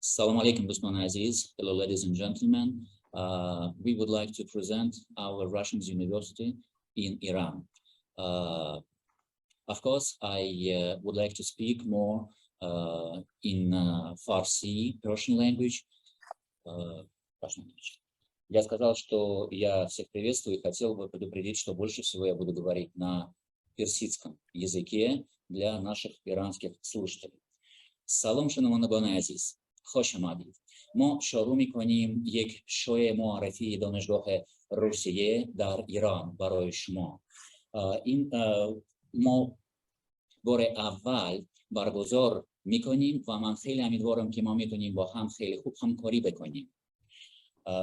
Assalamu alaikum, Dusman Aziz. Hello, ladies and gentlemen. We would like to present our Russian University in Iran. Of course, I would like to speak more in Farsi, Persian language. Я сказал, что я всех приветствую и хотел бы предупредить, что больше всего я буду говорить на персидском языке для наших иранских слушателей. Салом шанован азиз. خوش آمدید. ما شروع می‌کنیم یک شو معرفی دانشگاه روسیه در ایران برای شما. این ما بار اول برگزار می‌کنیم و من خیلی امیدوارم که ما می‌تونیم با هم خیلی خوب همکاری بکنیم.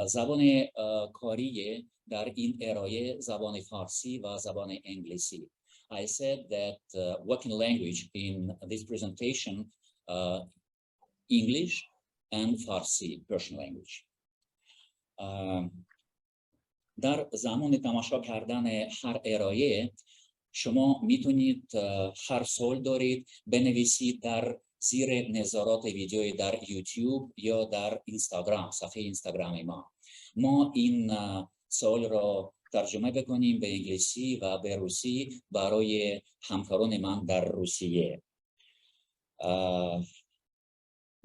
زبان کاری در این ارائه زبان فارسی و زبان انگلیسی. I said that working language in this presentation English and Farsi, Persian language. در زمان تماشا کردن هر ارائه شما میتونید هر سوال دارید بنویسید در زیر نظارات ویدیوی در یوتیوب یا در اینستاگرام، صفحه اینستاگرام ما این سوال را ترجمه بکنیم به انگلیسی و به روسی برای همکاران من در روسیه.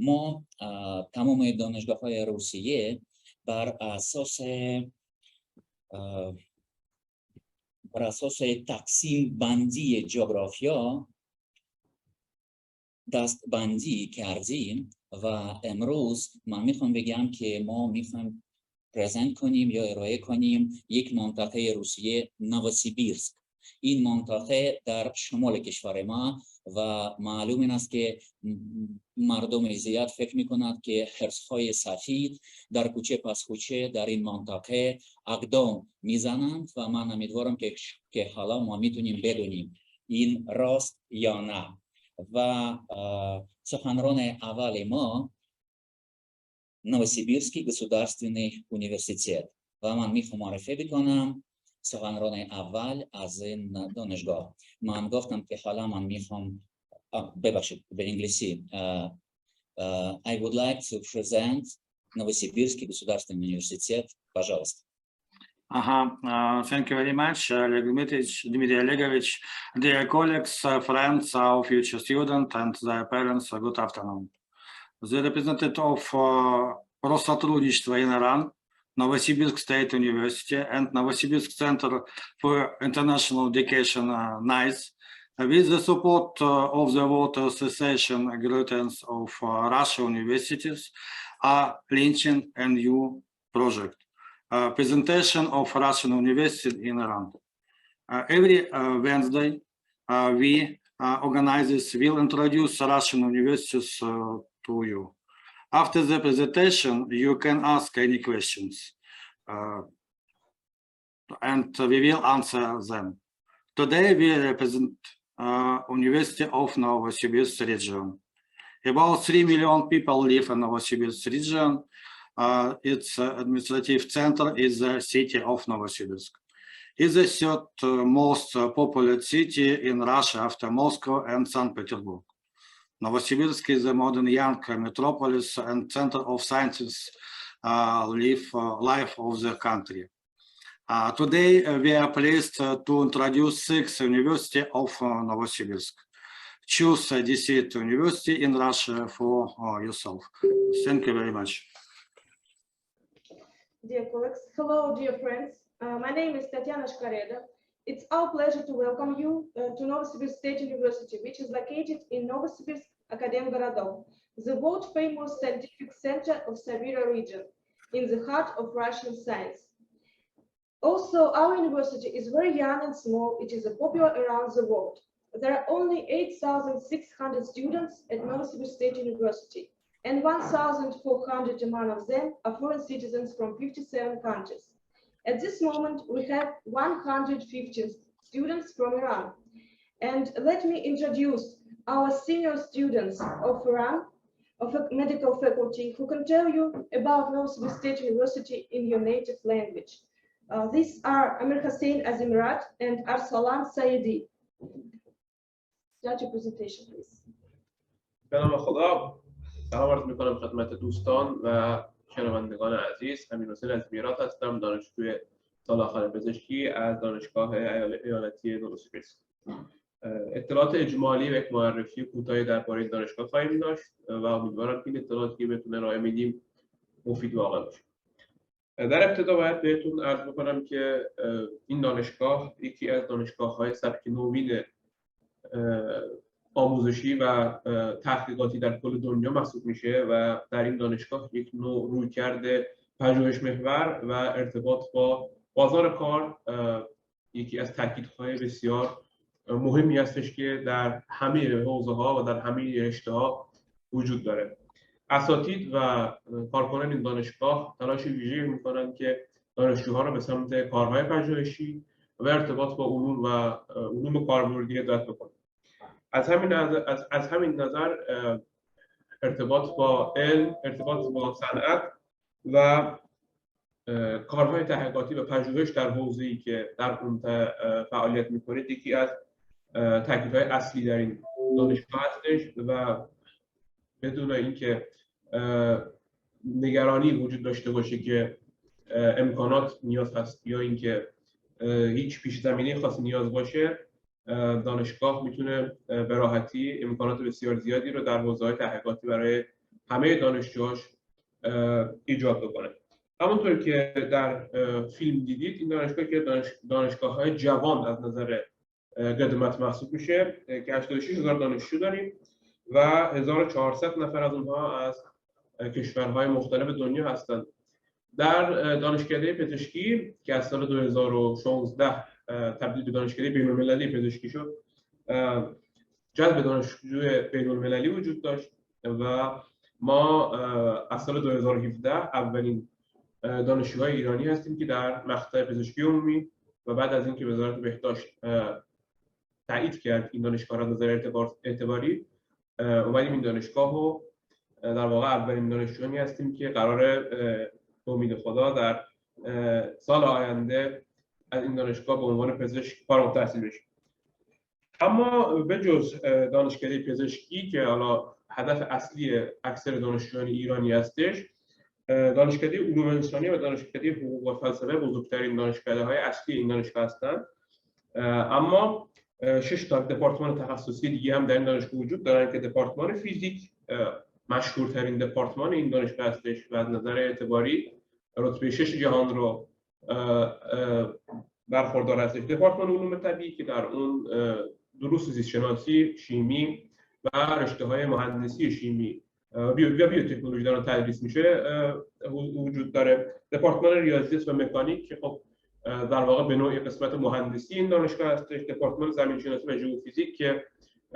ما تمام دانشگاه‌های روسیه بر اساس تقسیم بندی جغرافیا دست بندی کردیم و امروز من میخوام بگم که ما میخوام پرزنت کنیم یا ارائه کنیم یک منطقه روسیه نووسیبیرسک. این منطقه در شمال کشور ما و معلوم این است که مردم زیاد فکر میکنند که خرس‌های سفید در کوچه پس کوچه در این منطقه اقدام میزنند و من امیدوارم که حالا ما میتونیم بدونیم این راست یا نه. و سخنران اول ما Новосибирский государственный университет و من میخوام معرفی بکنم سخنران اول از این دانشگاه. من گفتم که حالا من میخوام ببخشید به انگلیسی. I would like to present Новосибирский государственный университет. Пожалуйста. Thank you very much, Dmitry Olegovich. Dear colleagues, friends, our future students and their parents, good afternoon. The representative of Россотрудничества in Iran, Novosibirsk State University and Novosibirsk Center for International Education, NICE, with the support of the World Association Greetings of Russian Universities, are launching a new project. Presentation of Russian University in Iran. Every Wednesday, we organizers will introduce Russian universities to you. After the presentation, you can ask any questions, and we will answer them. Today, we represent University of Novosibirsk Region. About 3 million people live in Novosibirsk Region. Its administrative center is the city of Novosibirsk. It's the third most populous city in Russia after Moscow and St. Petersburg. Novosibirsk is a modern young metropolis and center of sciences life of the country. Today, we are pleased to introduce 6 University of Novosibirsk. Choose a decent university in Russia for yourself. Thank you very much. Dear colleagues, hello, dear friends. My name is Tatiana Shkareda. It's our pleasure to welcome you to Novosibirsk State University, which is located in Novosibirsk Akademgorodok, the world-famous scientific center of Siberian region, in the heart of Russian science. Also, our university is very young and small. It is popular around the world. There are only 8,600 students at Novosibirsk State University, and 1,400 among of them are foreign citizens from 57 countries. At this moment, we have 150 students from Iran. And let me introduce our senior students of Iran, of a medical faculty, who can tell you about Novosibirsk State University in your native language. These are Amir Hossein Azimirat and Arsalan Saidi. Start your presentation, please. به نام خدا سلام عرض می‌کنم خدمت دوستان و شنوندگان عزیز. امیرحسین از میرات هستم، دانشجوی سال آخر پزشکی از دانشگاه ایالتی نووسیبیرسک. اطلاعات اجمالی و یک معرفی کوتاهی درباره این دانشگاه خواهیم داشت و امیدوارم که این اطلاعاتی که بهتون ارائه میدیم مفید واقع باشه. در ابتدا باید بهتون عرض بکنم که این دانشگاه یکی از دانشگاه‌های سبک نوین آموزشی و تحقیقاتی در کل دنیا محسوب میشه و در این دانشگاه یک نوع رویکرد پژوهش محور و ارتباط با بازار کار یکی از تاکیدهای بسیار مهمی هستش که در همه حوزه‌ها و در همه رشته‌ها وجود داره. اساتید و کارکنان این دانشگاه تلاش ویژه‌ای می‌کنند که دانشجوها را به سمت کارهای پژوهشی و ارتباط با علوم کاربردی هدایت بکنند. از همین نظر ارتباط با علم، ارتباط با صنعت و کارهای تحقیقاتی و پژوهش در حوزه‌ای که در اون فعالیت می‌کنید یکی از تاکیدهای اصلی در این دانشگاه هستش و بدون اینکه نگرانی وجود داشته باشه که امکانات نیاز هست یا اینکه هیچ پیش زمینه خاصی نیاز باشه، دانشگاه میتونه به راحتی امکانات بسیار زیادی رو در حوزه‌های تحقیقاتی برای همه دانشجوهاش ایجاد بکنه. همونطور که در فیلم دیدید، این دانشگاه که دانشگاه‌های جوان از نظر قدمت محسوب میشه که 86,000 دانشجو داریم و 1400 نفر از اونها از کشورهای مختلف دنیا هستند. در دانشکده پزشکی که از سال 2016 تبدیل به دانشکده بین‌المللی پزشکی شد، جذب دانشجوی بین‌المللی وجود داشت و ما از سال 2017 اولین دانشجوهای ایرانی هستیم که در مقطع پزشکی عمومی و بعد از اینکه وزارت بهداشت تایید کرد این دانشگاه را از نظر اعتباری، اومدیم این دانشگاه رو در واقع اولین دانشجویی هستیم که قراره به امید خدا در سال آینده از این دانشگاه به عنوان پزشک فارغ التحصیل بشیم. اما به جز دانشکده پزشکی که حالا هدف اصلی اکثر دانشجویان ایرانی هستش، دانشکده علوم انسانی و دانشکده حقوق و فلسفه بزرگترین دانشکده‌های اصلی این دانشگاه هستند. اما 6 تا دپارتمان تخصصی دیگه هم در این دانشگاه وجود دارن که دپارتمان فیزیک مشهورترین دپارتمان این دانشگاه هستش و از نظر اعتباری رتبه 6 جهان رو برخوردار هستش. دپارتمان علوم طبیعی که در اون دروس زیست شناسی، شیمی و رشته‌های مهندسی شیمی و بیوتکنولوژی دارن تدریس میشه وجود داره. دپارتمان ریاضیات و مکانیک که خب در واقع به نوعی قسمت مهندسی این دانشگاه هستش. دپارتمان زمین شناسی و ژئوفیزیک که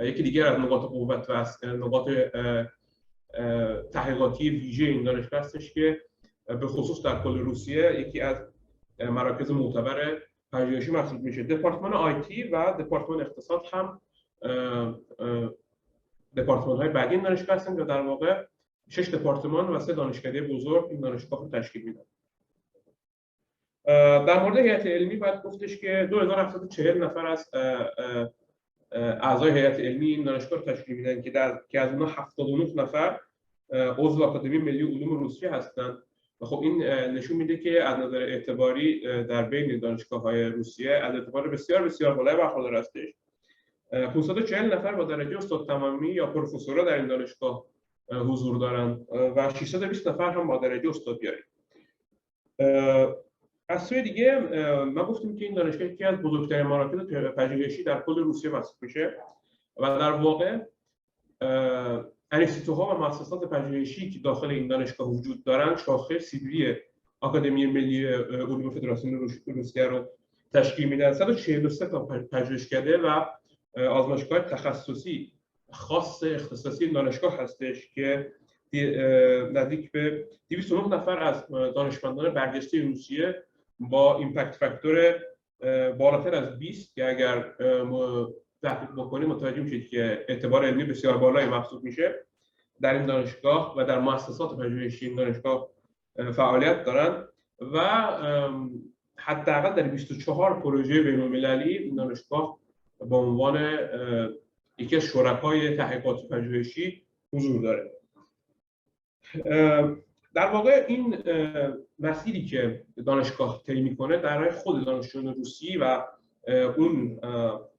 یکی دیگر از نقاط قوت و نقاط تحقیقاتی ویژه این دانشگاه هستش که به خصوص در کل روسیه یکی از مراکز معتبر پژوهشی محسوب میشه. دپارتمان آیتی و دپارتمان اقتصاد هم دپارتمان های بعدی این دانشگاه هستند که در واقع 6 دپارتمان و 3 دانشکده بزرگ این دانشگاه رو تشکیل میدن. در مورد هیئت علمی باید گفتش که 2740 نفر از اعضای هیئت علمی این دانشگاه رو تشکیل میدن که از اونها 79 نفر عضو آکادمی ملی علوم روسیه هستند و خب این نشون میده که از نظر اعتباری در بین دانشگاه‌های روسیه از اعتبار بسیار بسیار بالای برخوردار هستش. 540 نفر با درجه استاد تمامی یا پروفسورا در این دانشگاه حضور دارند و 620 نفر هم با درجه استادیاری. از سوی دیگه ما گفتیم که این دانشگاه یکی از بزرگترین مراکز پژوهشی در کل روسیه محسوب میشه و در واقع انستیتوها و مؤسسات پژوهشی که داخل این دانشگاه وجود دارند شاخه سیبیری آکادمی ملی علوم فدراسیون روسیه رو تشکیل میدن. 143 تا پژوهشکده و آزمایشگاه تخصصی خاص اختصاصی دانشگاه هستش که نزدیک به 209 نفر از دانشمندان برگشته روسیه با ایمپکت فاکتور بالاتر از 20 که اگر تحقیق بکنید متوجه میشید که اعتبار علمی بسیار بالایی محسوب میشه در این دانشگاه و در مؤسسات پژوهشی این دانشگاه فعالیت دارند و حداقل در 24 پروژه بین‌المللی این دانشگاه به عنوان یکی از شرکای تحقیقاتی پژوهشی حضور داره. در واقع این مسیری که دانشگاه طی میکنه در راه خود دانشجویان روسی و اون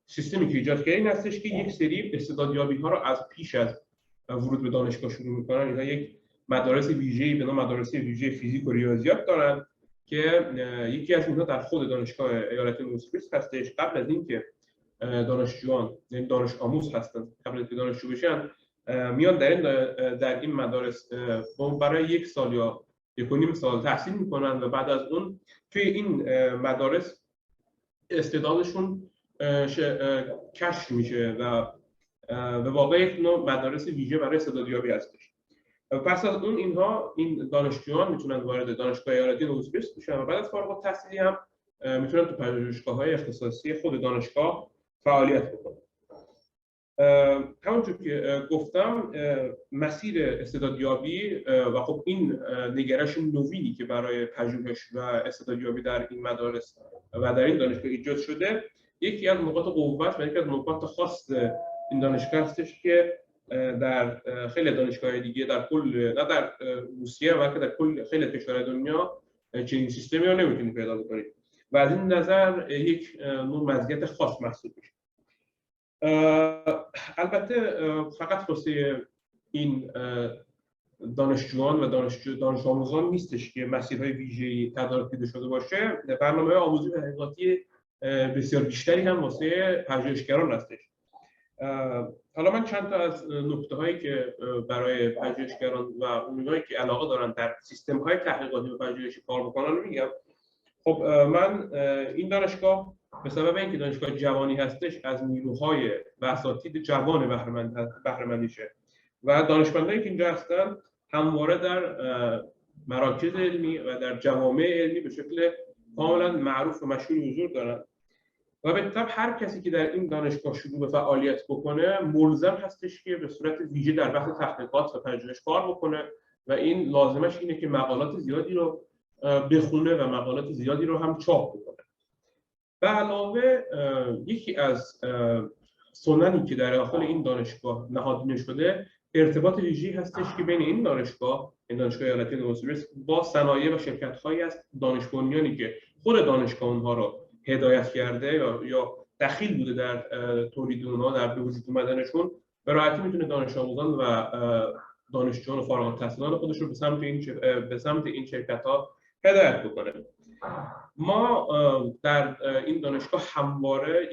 سیستمی که ایجاد کرده این هستش که یک سری استعدادیابی ها رو از پیش از ورود به دانشگاه شروع میکنن. اینها یک مدارس ویژه‌ای به نام مدارس ویژه فیزیک و ریاضیات دارن که یکی از اینها در خود دانشگاه ایالت نووسیبیرسک هستش. قبل از اینکه دانشجویان یعنی دانش آموز هستن، قبل از اینکه دانشجو بشن میان در این مدارس برای 1 سال یا 1.5 سال تحصیل میکنن و بعد از اون توی این مدارس استعدادشون کشف میشه و به واقع یک نوع مدارس ویژه برای استعدادیابی هستش. پس از اون این دانشجویان میتونن وارد دانشگاه ایالتی نووسیبیرسک بشن و بعد از فارغ التحصیلی هم میتونن تو پژوهشگاه‌های اختصاصی خود دانشگاه فعالیت بکنن. همونطور که گفتم مسیر استعدادیابی و خب این نگرش نوینی که برای پژوهش و استعدادیابی در این مدارس و در این دانشگاه ایجاد شده یکی از نقاط قوت و یکی از نقاط خاص این دانشگاه هستش که در خیلی دانشگاه‌های دیگه در کل نه در روسیه بلکه در کل خیلی کشورهای دنیا چنین سیستمی رو نمیتونید پیدا کنید و از این نظر یک نوع مزیت خاص محسوب میشه. البته فقط واسه این دانشجویان و دانش آموزان نیستش که مسیرهای ویژه‌ای تدارک دیده شده باشه. برنامه‌های آموزشی و تحقیقاتی بسیار بیشتری هم واسه پژوهشگران هستش. حالا من چند تا از نکته‌هایی که برای پژوهشگران و اونایی که علاقه دارن در سیستم‌های تحقیقاتی و پژوهشی کار بکنن میگم. خب من این دانشگاه به سبب اینکه دانشگاه جوانی هستش از نیروهای و اساتید جوان بهره مند میشه و دانشمندانی که اینجا هستن همواره در مراکز علمی و در جوامع علمی به شکل کاملا معروف و مشهور حضور دارن و به طب هر کسی که در این دانشگاه شروع به فعالیت بکنه ملزم هستش که به صورت ویژه در بحث تحقیقات و پژوهش کار بکنه و این لازمش اینه که مقالات زیادی رو بخونه و مقالات زیادی رو هم چاپ بکنه. به علاوه یکی از سننی که در داخل این دانشگاه نهادینه شده ارتباط ویژه‌ای هستش که بین این دانشگاه ایالتی نووسیبیرسک با صنایع و شرکت‌هایی است دانش بنیانی که خود دانشگاه اونها رو هدایت کرده یا دخیل بوده در تولید اونها در به وجود اومدنشون به راحتی میتونه دانش آموزان و دانشجویان و فارغ التحصیلان خودش رو به سمت این شرکت‌ها هدایت بکنه. ما در این دانشگاه همواره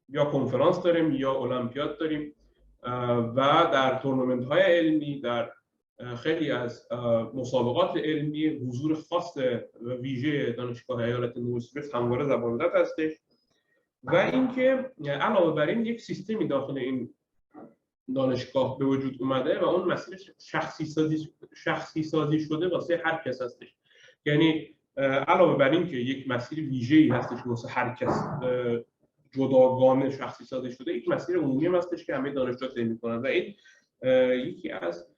یا کنفرانس داریم یا المپیاد داریم و در تورنمنت‌های علمی در خیلی از مسابقات علمی حضور خاص و ویژه دانشگاه ایالت نووسیبیرسک همواره زبان‌زد هستش و اینکه علاوه بر این یک سیستمی داخل این دانشگاه به وجود اومده و اون مسیر شخصی سازی شده واسه هر کس هستش. یعنی علاوه بر این که یک مسیر ویژه‌ای هستش واسه هر کس جداگانه شخصی سازی شده، یک مسیر عمومی هم هستش که همه دانشجوها طی می‌کنن و این یکی از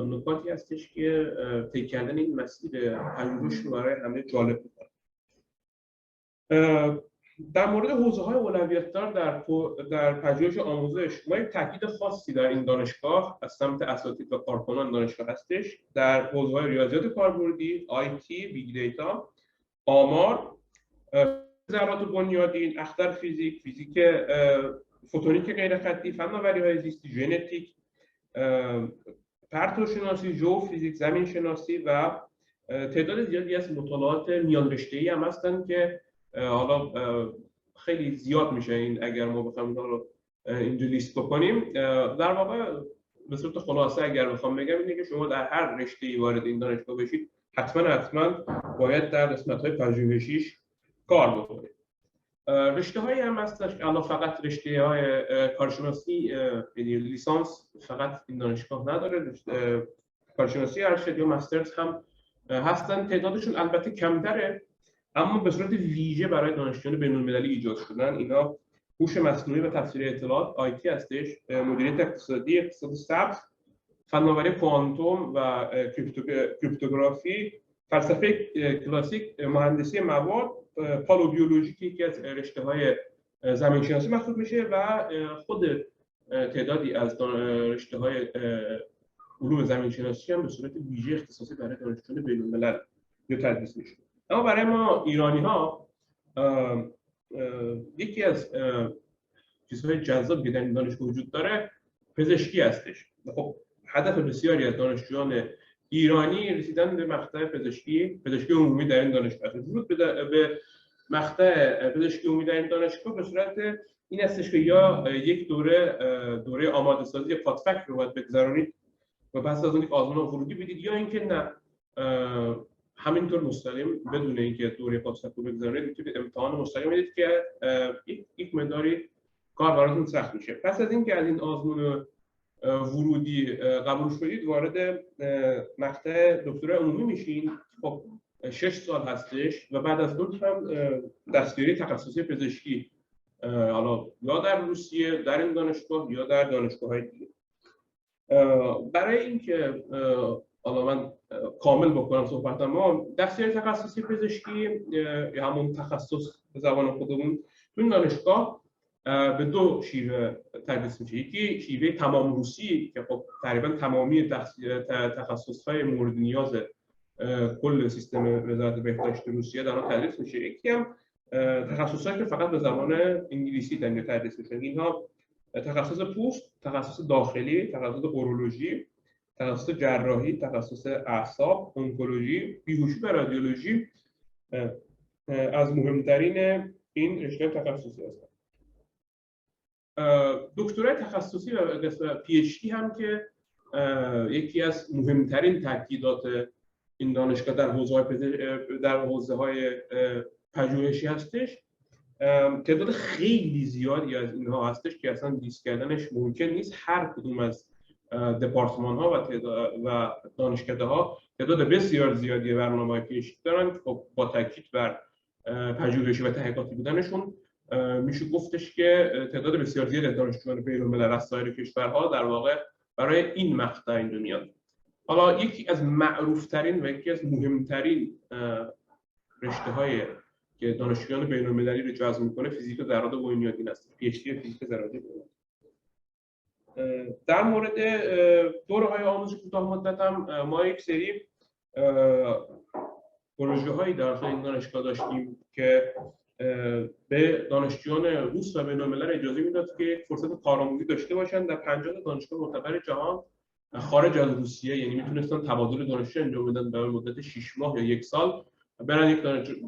نکاتی هستش که طی کردن این مسیر پژوهش رو برای همه جالب می‌کنه. در مورد حوزه‌های اولویت‌دار در پژوهش آموزش ما یک تاکید خاصی در این دانشگاه از سمت اساتید و کارکنان دانشگاه هستش در حوزه‌های ریاضیات کاربردی، آیتی، بیگ دیتا، آمار، ذرات بنیادین، اختر فیزیک فوتونیک غیرخطی، فناوری‌های زیستی، ژنتیک، پرتوشناسی، ژئوفیزیک، زمین شناسی و تعداد زیادی از مطالعات میان رشته‌ای هم هستن که حالا خیلی زیاد میشه این اگر ما بخوایم اینا رو اینجا لیست بکنیم. در واقع به صورت خلاصه اگر بخوام بگم اینه که شما در هر رشته‌ای وارد این دانشگاه بشید حتما باید در قسمت‌های پژوهشیش کار بکنید. رشته‌هایی هم هستش که الان فقط رشته‌های کارشناسی یعنی لیسانس فقط این دانشگاه نداره، کارشناسی ارشد یا مسترز هم هستن. تعدادشون البته کمتره اما به صورت ویژه برای دانشجویان بین‌المللی ایجاد شدن. اینا هوش مصنوعی و تفسیر اطلاعات آیتی هستش، مدیریت اقتصادی، اقتصاد سبز، فناوری کوانتوم و کریپتوگرافی، فلسفه کلاسیک، مهندسی مواد، پالوبیولوژی که یکی از رشته‌های زمین‌شناسی محسوب میشه و خود تعدادی از رشته‌های علوم زمینشناسی هم به صورت ویژه اختصاصی برای دانشجویان بین‌الملل تدریس میشه. اما برای ما ایرانی‌ها یکی از چیزهای جذابی که در این دانشگاه وجود داره پزشکی هستش. خب هدف بسیاری از دانشجویان ایرانی رسیدن به مقطع پزشکی عمومی در این دانشگاه است. ورود به مقطع پزشکی عمومی در این دانشگاه به صورت این هستش که یا یک دوره آماده سازی پادفک رو باید بگذرونید و پس از اون یک آزمون ورودی بدید، یا اینکه نه همینطور مستقیم بدون اینکه دوره پادفک رو بگذرونید میتونید امتحان مستقیم بدید که یک مقداری کار براتون سخت میشه. پس از اینکه از این آزمون ورودی قبول شدید وارد مقطع دکترای عمومی میشین. خب 6 سال هستش و بعد از اون هم دستیاری تخصصی پزشکی حالا یا در روسیه در این دانشگاه یا در دانشگاه‌های دیگه. برای اینکه حالا من کامل بکنم صحبتم، دستیاری تخصصی پزشکی یا همون تخصص به زبان خودمون تو این دانشگاه به دو شیوه تدریس میشه. یکی شیوه تمام روسی که خب تقریبا تمامی تخصص‌های مورد نیاز کل سیستم وزارت بهداشت روسیه در آن تدریس میشه. یکی هم تخصصایی که فقط به زبان انگلیسی در اینجا تدریس میشن. اینها تخصص پوست، تخصص داخلی، تخصص اورولوژی، تخصص جراحی، تخصص اعصاب، اونکولوژی، بیهوشی و رادیولوژی از مهمترین این رشته تخصصی هستند. دکترای تخصصی و پی اچ دی هم که یکی از مهمترین تاکیدات این دانشگاه در حوزه‌های پژوهشی هستش، تعداد خیلی زیادی از اینها هستش که اصلا لیست کردنش ممکن نیست. هر کدوم از دپارتمان ها و دانشکده ها تعداد بسیار زیادی برنامه‌های پی اچ دی دارن. خب با تاکید بر پژوهشی و تحقیقاتی بودنشون میشه گفتش که تعداد بسیار زیادی از دانشجویان بین‌الملل از سایر کشورها در واقع برای این مقطع اینجا میاد. حالا یکی از معروف‌ترین و یکی از مهمترین رشته‌های که دانشجویان بین‌المللی رو جذب می‌کنه فیزیک و ذرات بنیادین است. پی اچ دی فیزیک ذرات بنیادین. در مورد دوره‌های آموزش کوتاه مدت هم ما یک سری پروژه‌هایی داخل این دانشگاه داشتیم که به دانشجویان روس و بین‌الملل اجازه میداد که فرصت کارآموزی داشته باشند در 50 دانشگاه معتبر جهان خارج از روسیه. یعنی میتونستن تبادل دانشجو انجام بدن به مدت 6 ماه یا 1 سال، برن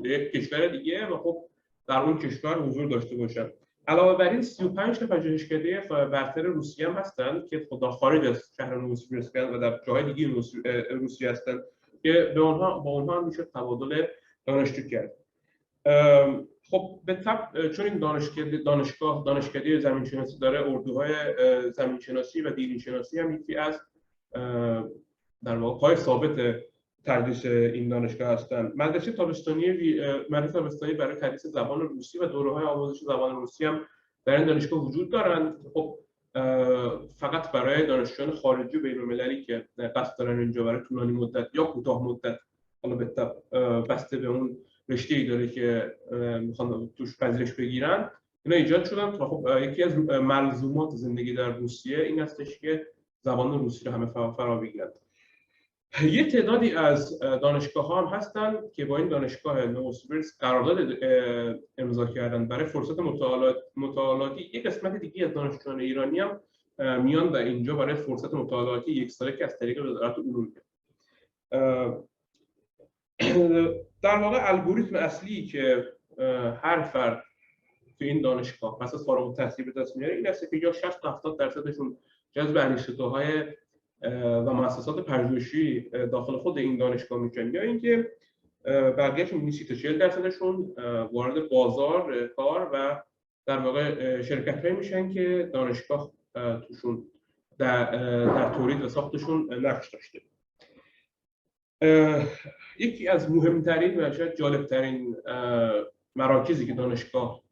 یک کشور دیگه و خب در اون کشور حضور داشته باشن. علاوه بر این 35 تا پژوهشکده برتر روسیه هم هستند که خود خارج از شهر نووسیبیرسک و در جاهای دیگه روسیه هستند که با اونها میشه تبادل دانشجو کرد. خب به طب چون این دانشکده زمینشناسی داره، اردوهای زمینشناسی و دیرینشناسی هم یکی از در واقع پای ثابت تدریس این دانشگاه هستند. مدرسه تابستانی برای تدریس زبان روسی و دوره‌های آموزش زبان روسی هم در این دانشگاه وجود دارند. خب فقط برای دانشجویان خارجی و بین‌المللی که قصد دارن اینجا برای طولانی مدت یا کوتاه مدت، حالا به طب بسته به اون رشته‌ای داره که میخوان توش پذیرش بگیرن، اینا ایجاد شدن. خب یکی از ملزومات زندگی در روسیه این هستش که زبان روسی رو همه فرا بگیرن. یه تعدادی از دانشگاه‌ها هم هستن که با این دانشگاه نووسیبیرسک قرارداد امضا کردن برای فرصت مطالعاتی. یک قسمت دیگه از دانشجویان ایرانی هم میان در اینجا برای فرصت مطالعاتی 1 ساله که از طریق وزارت علوم در واقع الگوریتم اصلی که هر فرد تو این دانشگاه پس از فارغ التحصیل به دست میاره این است که یا 60-70% جذب انشطه‌های و مؤسسات پژوهشی داخل خود این دانشگاه میشن، یا اینکه بقیه‌شون 30-40% وارد بازار کار و در واقع شرکت‌هایی میشن که دانشگاه توشون در تولید و ساختشون نقش داشته. یکی از مهمترین و شاید جالبترین مراکزی که دانشگاه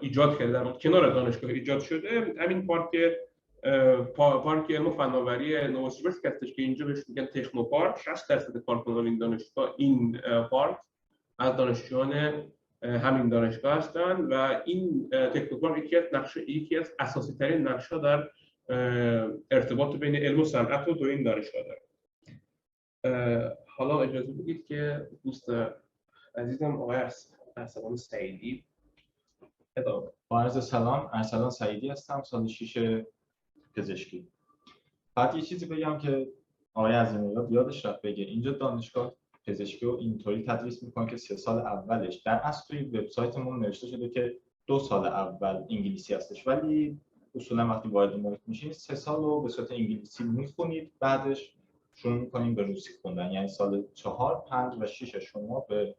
ایجاد کرده، در کنار دانشگاه ایجاد شده، همین پارک علم و فناوری نووسیبیرسک هستش که اینجا بهش میگن تکنوپارک. 60% کارکنان این دانشگاه این پارک از دانشجویان همین دانشگاه هستند و این تکنوپارک یکی از اساسی ترین نقش‌ها در ارتباط بین علم و صنعت رو تو این دانشگاه داره. حالا اجازه بدید که دوست عزیزم آقای ارسلان سعیدی ادامه. با عرض سلام، ارسلان سعیدی هستم، سال 6 پزشکی. بعد یه چیزی بگم که آقای عظیمی‌نژاد یادش رفت بگه، اینجا دانشگاه پزشکی رو اینطوری تدریس میکنه که 3 سال اولش در اصل توی وبسایتمون نوشته شده که 2 سال اول انگلیسی هستش، ولی اصولا وقتی وارد محیط میشین 3 سال رو به صورت انگلیسی میخونید، بعدش شروع میکنیم به روسی خوندن، یعنی سال 4، 5 و 6 شما به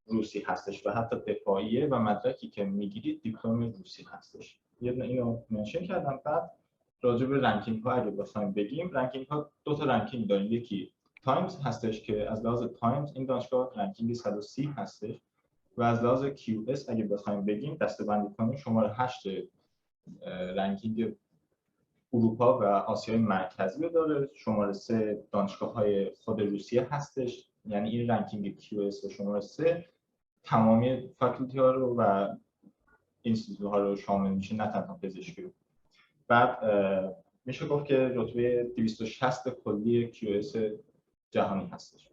روسی هستش و حتی دفاعیه و مدرکی که میگیرید دیپلم روسی هستش. یه دونه اینو منشن کردم. بعد راجع به رنکینگ ها اگه بخوایم بگیم، رنکینگ ها 2 تا رنکینگ داریم. یکی تایمز هستش که از لحاظ تایمز این دانشگاه رنکینگ 130 هستش و از لحاظ QS اگه بخوایم بگیم دسته‌بندی کنیم شماره 8 رنکینگ اروپا و آسیای مرکزی رو داره. شماره 3 دانشگاه‌های خود روسیه هستش، یعنی این رنکینگ QS و شماره 3 تمامی فاکولتی ها رو و اینستیتوت ها رو شامل میشه، نه تنها پزشکی رو. بعد میشه گفت که رتبه 260 کلی QS جهانی هستش.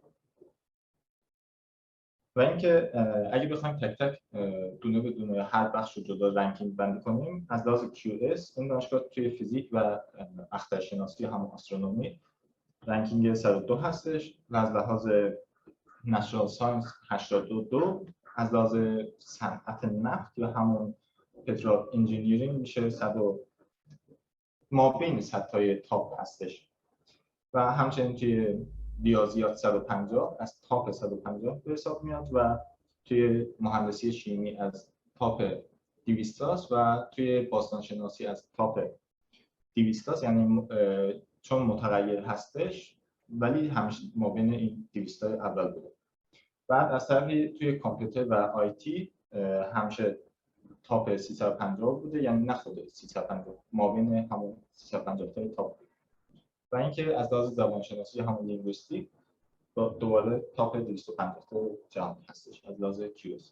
و اینکه اگه بخوایم تک تک دونه به دونه هر بخش رو جدا رنکینگ بندی کنیم، از لحاظ QS این دانشگاه توی فیزیک و اخترشناسی همون آسترونومی رنکینگ 102 هستش و از لحاظ نچرال ساینس 82، از لحاظ صنعت نفت یا همون پترول انجینیرینگ میشه 100 مابین صدتای تاپ هستش و همچنین توی ریاضیات 150 از تاپ 150 به حساب میاد و توی مهندسی شیمی از تاپ 200 و توی باستانشناسی از تاپ 200، یعنی چون متغیر هستش ولی همیشه مابین این 200 اول بوده. بعد از طرفی توی کامپیوتر و آیتی همیشه تاپ 350 بوده، یعنی نه خود 350 مابین همون 350 تا تاپ. و اینکه از لحاظ زبانشناسی همون لینگویستیک دوباره تاپ 250 تا جهان هستش از لحاظ QS.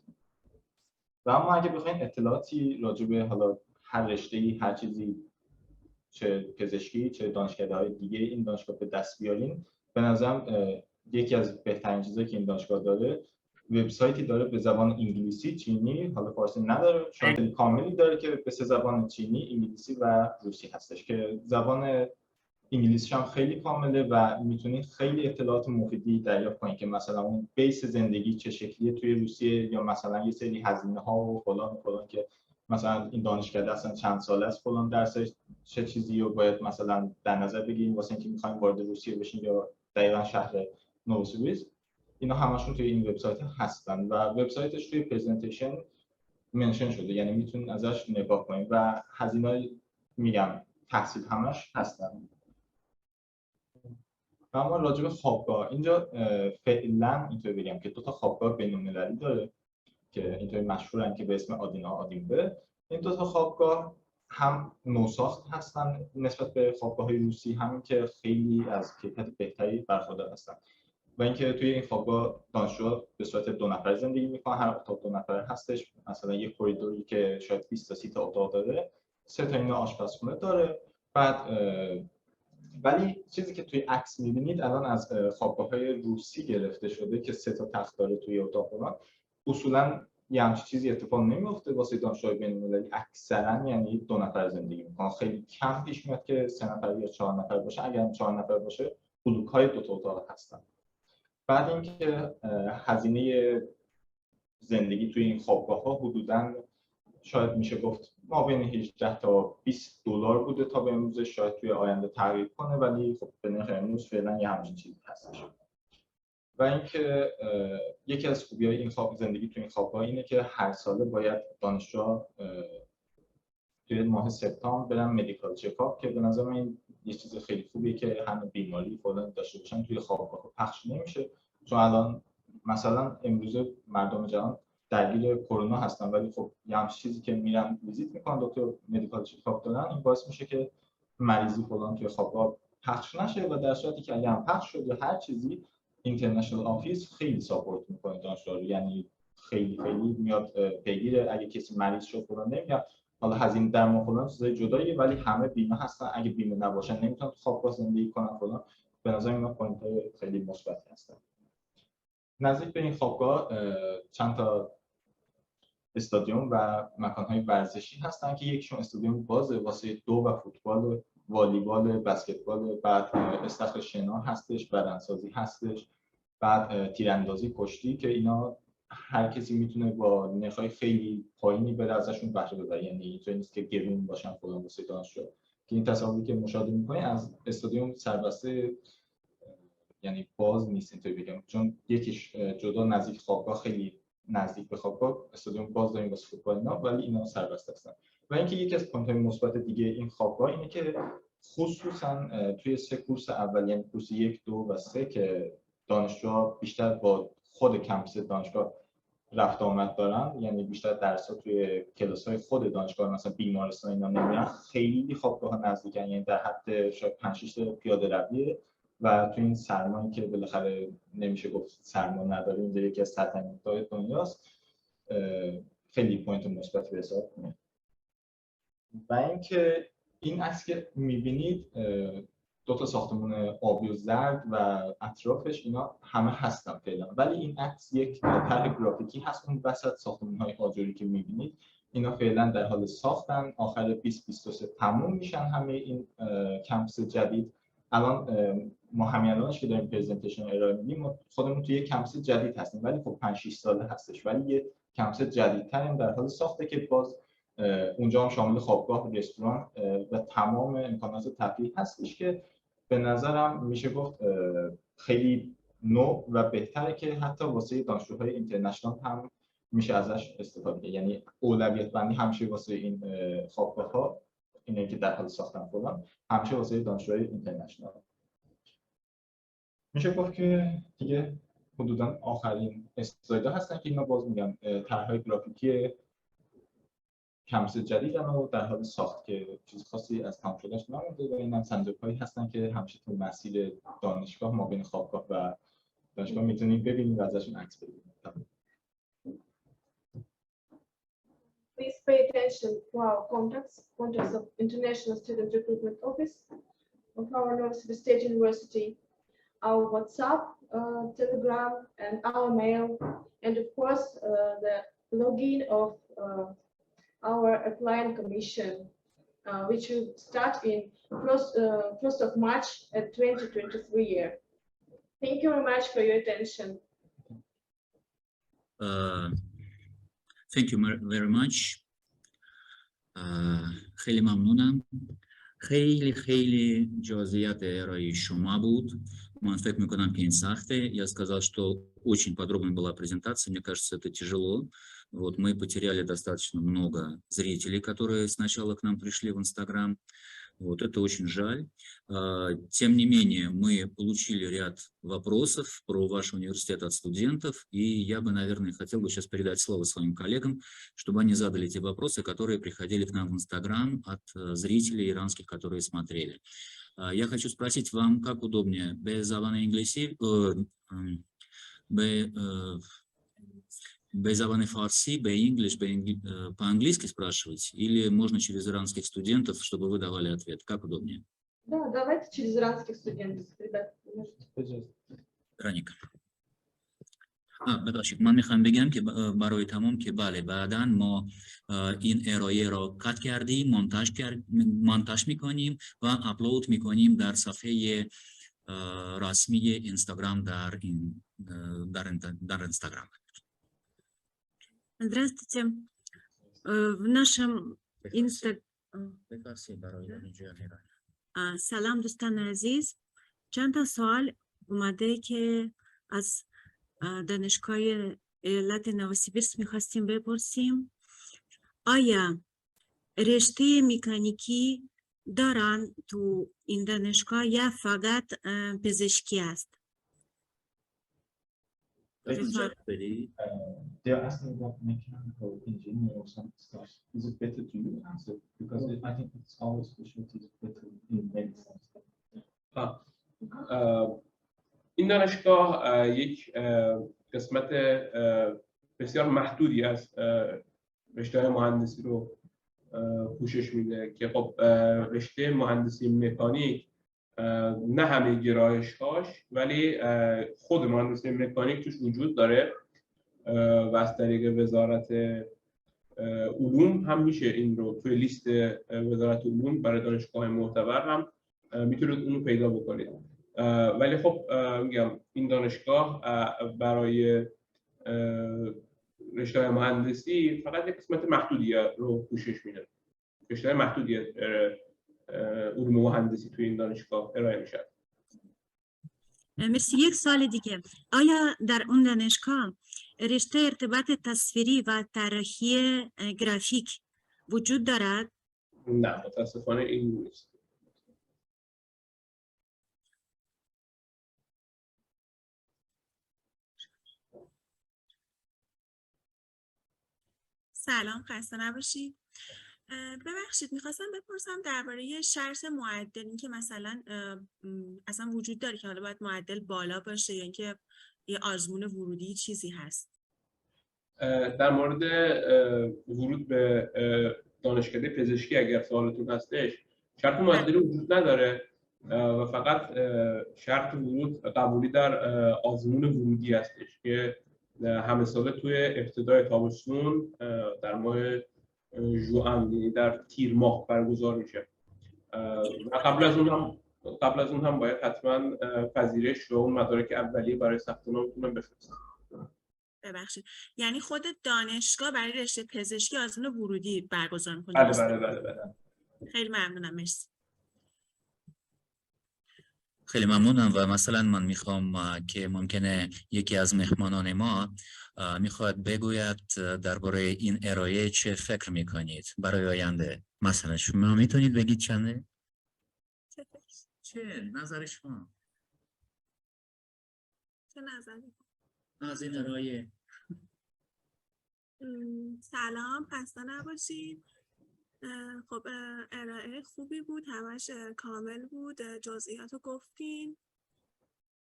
و اما اگه بخواید اطلاعاتی راجع به حالا هر رشته‌ای هر چیزی چه پزشکی چه دانشکده‌های دیگه این دانشگاه به دست بیارین، به نظرم یکی از بهترین چیزایی که این دانشگاه داره وبسایتی داره به زبان انگلیسی، چینی، حالا فارسی نداره، شامل کاملی داره که به 3 زبان چینی، انگلیسی و روسی هستش که زبان انگلیسیش هم خیلی کامله و میتونید خیلی اطلاعات مفیدی دریافت کنید که مثلا اون بیس زندگی چه شکلیه توی روسیه یا مثلا یه سری هزینه‌ها و فلان که مثلا این دانشکده اصلا چند ساله است فلان درسش چه چیزی رو باید مثلا در نظر بگیریم واسه اینکه می‌خوایم وارد روسیه بشین یا دقیقاً شهر نووسیبیرسک. اینا همشون توی این وبسایت هستن و وبسایتش توی پرزنتیشن منشن شده، یعنی میتونید ازش نگاه کنید و هزینه‌های میگم تحصیل همش هستن. و اما راجع به خوابگاه اینجا فعلا اینطوری بگم که 2 تا خوابگاه بین‌المللی داره که اینطوری مشهورن که به اسم آدینبه. این 2 تا خوابگاه هم نوساخت هستن نسبت به خوابگاه‌های روسی، همین که خیلی از کیفیت بهتری برخوردار هستن. و اینکه توی این خوابگاه دانشجوها به صورت 2 نفره زندگی میکنن، هر اتاق 2 نفره هستش، مثلا یک کوریدوری که شاید 20 تا 30 تا اتاق داره، 3 تا اینا آشپزخونه داره. بعد ولی چیزی که توی عکس می‌بینید الان از خوابگاه‌های روسی گرفته شده که 3 تا تخت داره توی اتاق‌ها. اصولاً یه همچین چیزی اتفاق نمی‌افته واسه دانشجوهای بین‌المللی، اکثراً یعنی 2 نفر زندگی می‌کنن. خیلی کم پیش میاد که 3 نفر یا 4 نفر باشه، اگر 4 نفر باشه بلوک‌های 2 تا اتاق هستن. بعد اینکه هزینه زندگی توی این خوابگاه‌ها حدوداً شاید میشه گفت ما بین 18 تا 20 دلار بوده تا به امروز، شاید توی آینده تغییر کنه ولی خب به نرخ امروز فعلا یه همچین چیزی هستش. و اینکه یکی از خوبی‌های این زندگی توی این خوابگاه اینه که هر ساله باید دانشجوها توی ماه سپتامبر برن مدیکال چکاپ که به نظر من این یه چیز خیلی خوبیه که همه بیماری فلان داشته باشن توی خوابگاه پخش نمیشه. چون الان مثلا امروز مردم جهان درگیر کرونا هستن ولی خب یه همچین چیزی که میرن ویزیت میکنن دکتر مدیکال چکاپ دارن، این باعث میشه که مریضی فلان توی خوابگاه پخش نشه و در صورتی که اگه هم پخش شد یا هر چیزی اینترنشنال آفیس خیلی ساپورت میکنه دانشجوها رو، یعنی خیلی میاد پیگیر اگه کسی مریض شد فلان نمیگم حالا هزینه درمان فلان چیزای جداییه، ولی همه بیمه هستن، اگه بیمه نباشن نمیتونن تو خوابگاه زندگی کنن فلان. به نظر اینا پوینت‌های خیلی مثبتی هستن. نزدیک به این خوابگاه چند تا استادیوم و مکان‌های ورزشی هستن که یکیشون استادیوم بازه واسه دو و فوتبال، والیبال، بسکتبال، بعد استخر شنا هستش، بدنسازی هستش، بعد تیراندازی، کشتی که اینا هر کسی میتونه با نرخ‌های خیلی پایینی بره ازشون بهره ببره، یعنی اینطوری نیست که گرون باشن فلان واسه دانشجو. که این تصاویری که مشاهده می‌کنید از استادیوم سربسته، یعنی باز نیست اینطوری بگم، چون یکیش جدا نزدیک خوابگاه، خیلی نزدیک به خوابگاه استادیوم باز داریم واسه فوتبال اینا، ولی اینا سربسته هستن. و اینکه یکی از پوینت‌های مثبت دیگه این خوابگاه اینه که خصوصا توی 3 کورس اول، یعنی کورس 1، 2 و 3 که دانشجوها بیشتر با خود کمپوس دانشگاه رفت آمد دارن، یعنی بیشتر درس‌ها توی کلاس‌های خود دانشگاه مثلا بیمارستان اینا نمیرن، خیلی خوابگاه‌ها نزدیکن، یعنی در حد شاید 5-6 تا پیاده رویه. و تو این سرمایی که بالاخره نمیشه گفت سرما نداره، اینجا یکی از سرطان‌های دنیاست، خیلی پوینت مثبت به حساب میاد. و اینکه این عکس که می‌بینید 2 تا ساختمان آبی و زرد و اطرافش اینا همه هستن فعلا، ولی این عکس یک طرح گرافیکی هست. اون وسط ساختمان‌های آجری که می‌بینید اینا فعلا در حال ساختن، آخر 2023 تموم میشن همه این کمپوس جدید. الان ما همین الانش که داریم پرزنتیشن ارائه میدیم، ما خودمون توی یک کمپوس جدید هستیم، ولی خب 5-6 ساله هستش، ولی یه کمپوس جدیدتر در حال ساخته که باز اونجا هم شامل خوابگاه، رستوران و تمام امکانات تفریح هستش که به نظرم میشه گفت خیلی نو و بهتره که حتی واسه دانشجوهای اینترنشنال هم میشه ازش استفاده کرد. یعنی اولویت بندی همیشه واسه این خوابگاه‌ها، اینه که در حال ساختن فلان، همیشه واسه دانشجوهای اینترنشنال. میشه گفت که دیگه حدوداً آخرین اسلایدها هستن که اینا باز میگم طرح‌های گرافیکی کمپوس جدید رو در حال ساخت که چیز خاصی از تمام شدهش نمونده و این هم صندوق‌هایی هستن که همیشه تو مسیر دانشگاه ما بین خوابگاه و دانشگاه میتونید ببینید و ازشون عکس بگیرید. Please pay attention to our contacts of International Student Recruitment Office of our Novosibirsk State University, our WhatsApp, Telegram, and our mail, and of course the login of our applying commission, which will start in 1st of March at 2023 year. Thank you very much for your attention. Thank you very much. خیلی ممنونم. خیلی جزئیات ارائه شما بود. من فکر میکنم که این سخته. Я сказал, что очень подробная была презентация. Мне кажется, это тяжело. Вот мы потеряли достаточно много зрителей, которые сначала к нам пришли в Инстаграм. Вот это очень жаль. Тем не менее, мы получили ряд вопросов про ваш университет от студентов, и я бы, наверное, хотел бы сейчас передать слово своим коллегам, чтобы они задали те вопросы, которые приходили к нам в Инстаграм от зрителей иранских, которые смотрели. Я хочу спросить вам, как удобнее, без авана инглиси, без авана фарси, без инглиш, по-английски спрашивать, или можно через иранских студентов, чтобы вы давали ответ? Как удобнее? Да, давайте через иранских студентов, ребят. رانیکا. ببخشید من میخوام بگم که برای تمام که بله بعداً ما این ارائه را کات کردیم، مونتاژ میکنیم و اپلود میکنیم در صفحه رسمی اینستاگرام در اینستاگرام. Здравствуйте. В нашем سلام دوستان عزیز. چند تا سوال اومده که از دانشگاه ایالت نووسیبیرسک میخواستیم بپرسیم. آیا رشته مکانیکی دارن تو این دانشگاه یا فقط پزشکی است؟ They're asking about mechanical engineering or some stuff. Is it better to you answer? Because I think it's our specialty is better in medicine. این دانشگاه یک قسمت بسیار محدودی از رشته‌های مهندسی رو پوشش میده که خب رشته مهندسی مکانیک نه همه گرایش‌هاش ولی خود مهندسی مکانیک توش وجود داره و از طریق وزارت علوم هم میشه این رو توی لیست وزارت علوم برای دانشگاه معتبر هم میتونید اون رو پیدا بکنید. ولی خب میگم این دانشگاه برای رشته مهندسی فقط یک قسمت محدودی رو پوشش میده. رشته محدودی علوم مهندسی توی این دانشگاه ارائه میشه. مرسی. یک سال دیگه، آیا در اون دانشگاه رشته ارتباط تصویری و طراحی گرافیک وجود دارد؟ نه متاسفانه این نیست. سلام، خسته نباشید. ببخشید میخواستم بپرسم درباره شرط معدل، این که مثلا اصلا وجود داره که حالا باید معدل بالا باشه یا اینکه یه آزمون ورودی چیزی هست؟ در مورد ورود به دانشکده پزشکی اگر سوالتون هستش، شرط معدلی وجود نداره و فقط شرط ورود قبولی در آزمون ورودی هستش که همه ساله توی ابتدای تابستون در ماه ژوئن، یعنی در تیر ماه برگزار میشه و قبل از اون هم باید حتما پذیرش و اون مدارک اولیه برای ثبت نامتون بفرستید. ببخشید، یعنی خود دانشگاه برای رشته پزشکی آزمون ورودی برگزار می‌کنه؟ بله. خیلی ممنونم، مرسی. خیلی ممنونم. و مثلا من میخوام که ممکنه یکی از مهمانان ما میخواد بگوید درباره این ارائه چه فکر میکنید برای آینده. مثلا شما میتونید بگید چنده؟ چه نظر شما؟ چه نظری؟ از این ارائه. سلام، خسته نباشید. خب ارائه خوبی بود، همش کامل بود، جزئیات رو گفتین.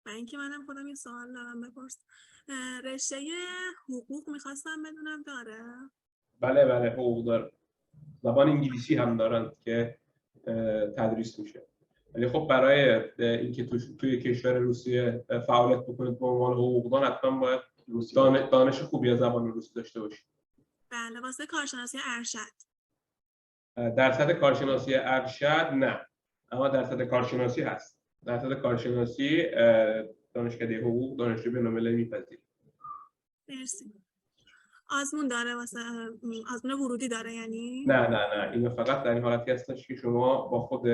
و اینکه منم خودم یه سوال دارم بپرسم. رشته حقوق میخواستم بدونم داره؟ بله حقوق داره. زبان انگلیسی هم دارن که تدریس میشه. ولی خب برای اینکه توی کشور روسیه فعالیت بکنید به عنوان حقوقدان حتما باید دانش خوبی از زبان روسی داشته باشید. بله، واسه کارشناسی ارشد. درصد کارشناسی ارشد نه، اما درصد کارشناسی هست. درصد کارشناسی دانشکده حقوق دانشجو بین‌المللی میپذیره. مرسی. آزمون داره واسه آزمون ورودی داره یعنی؟ نه اینو فقط در این حالتی هستش که شما با خود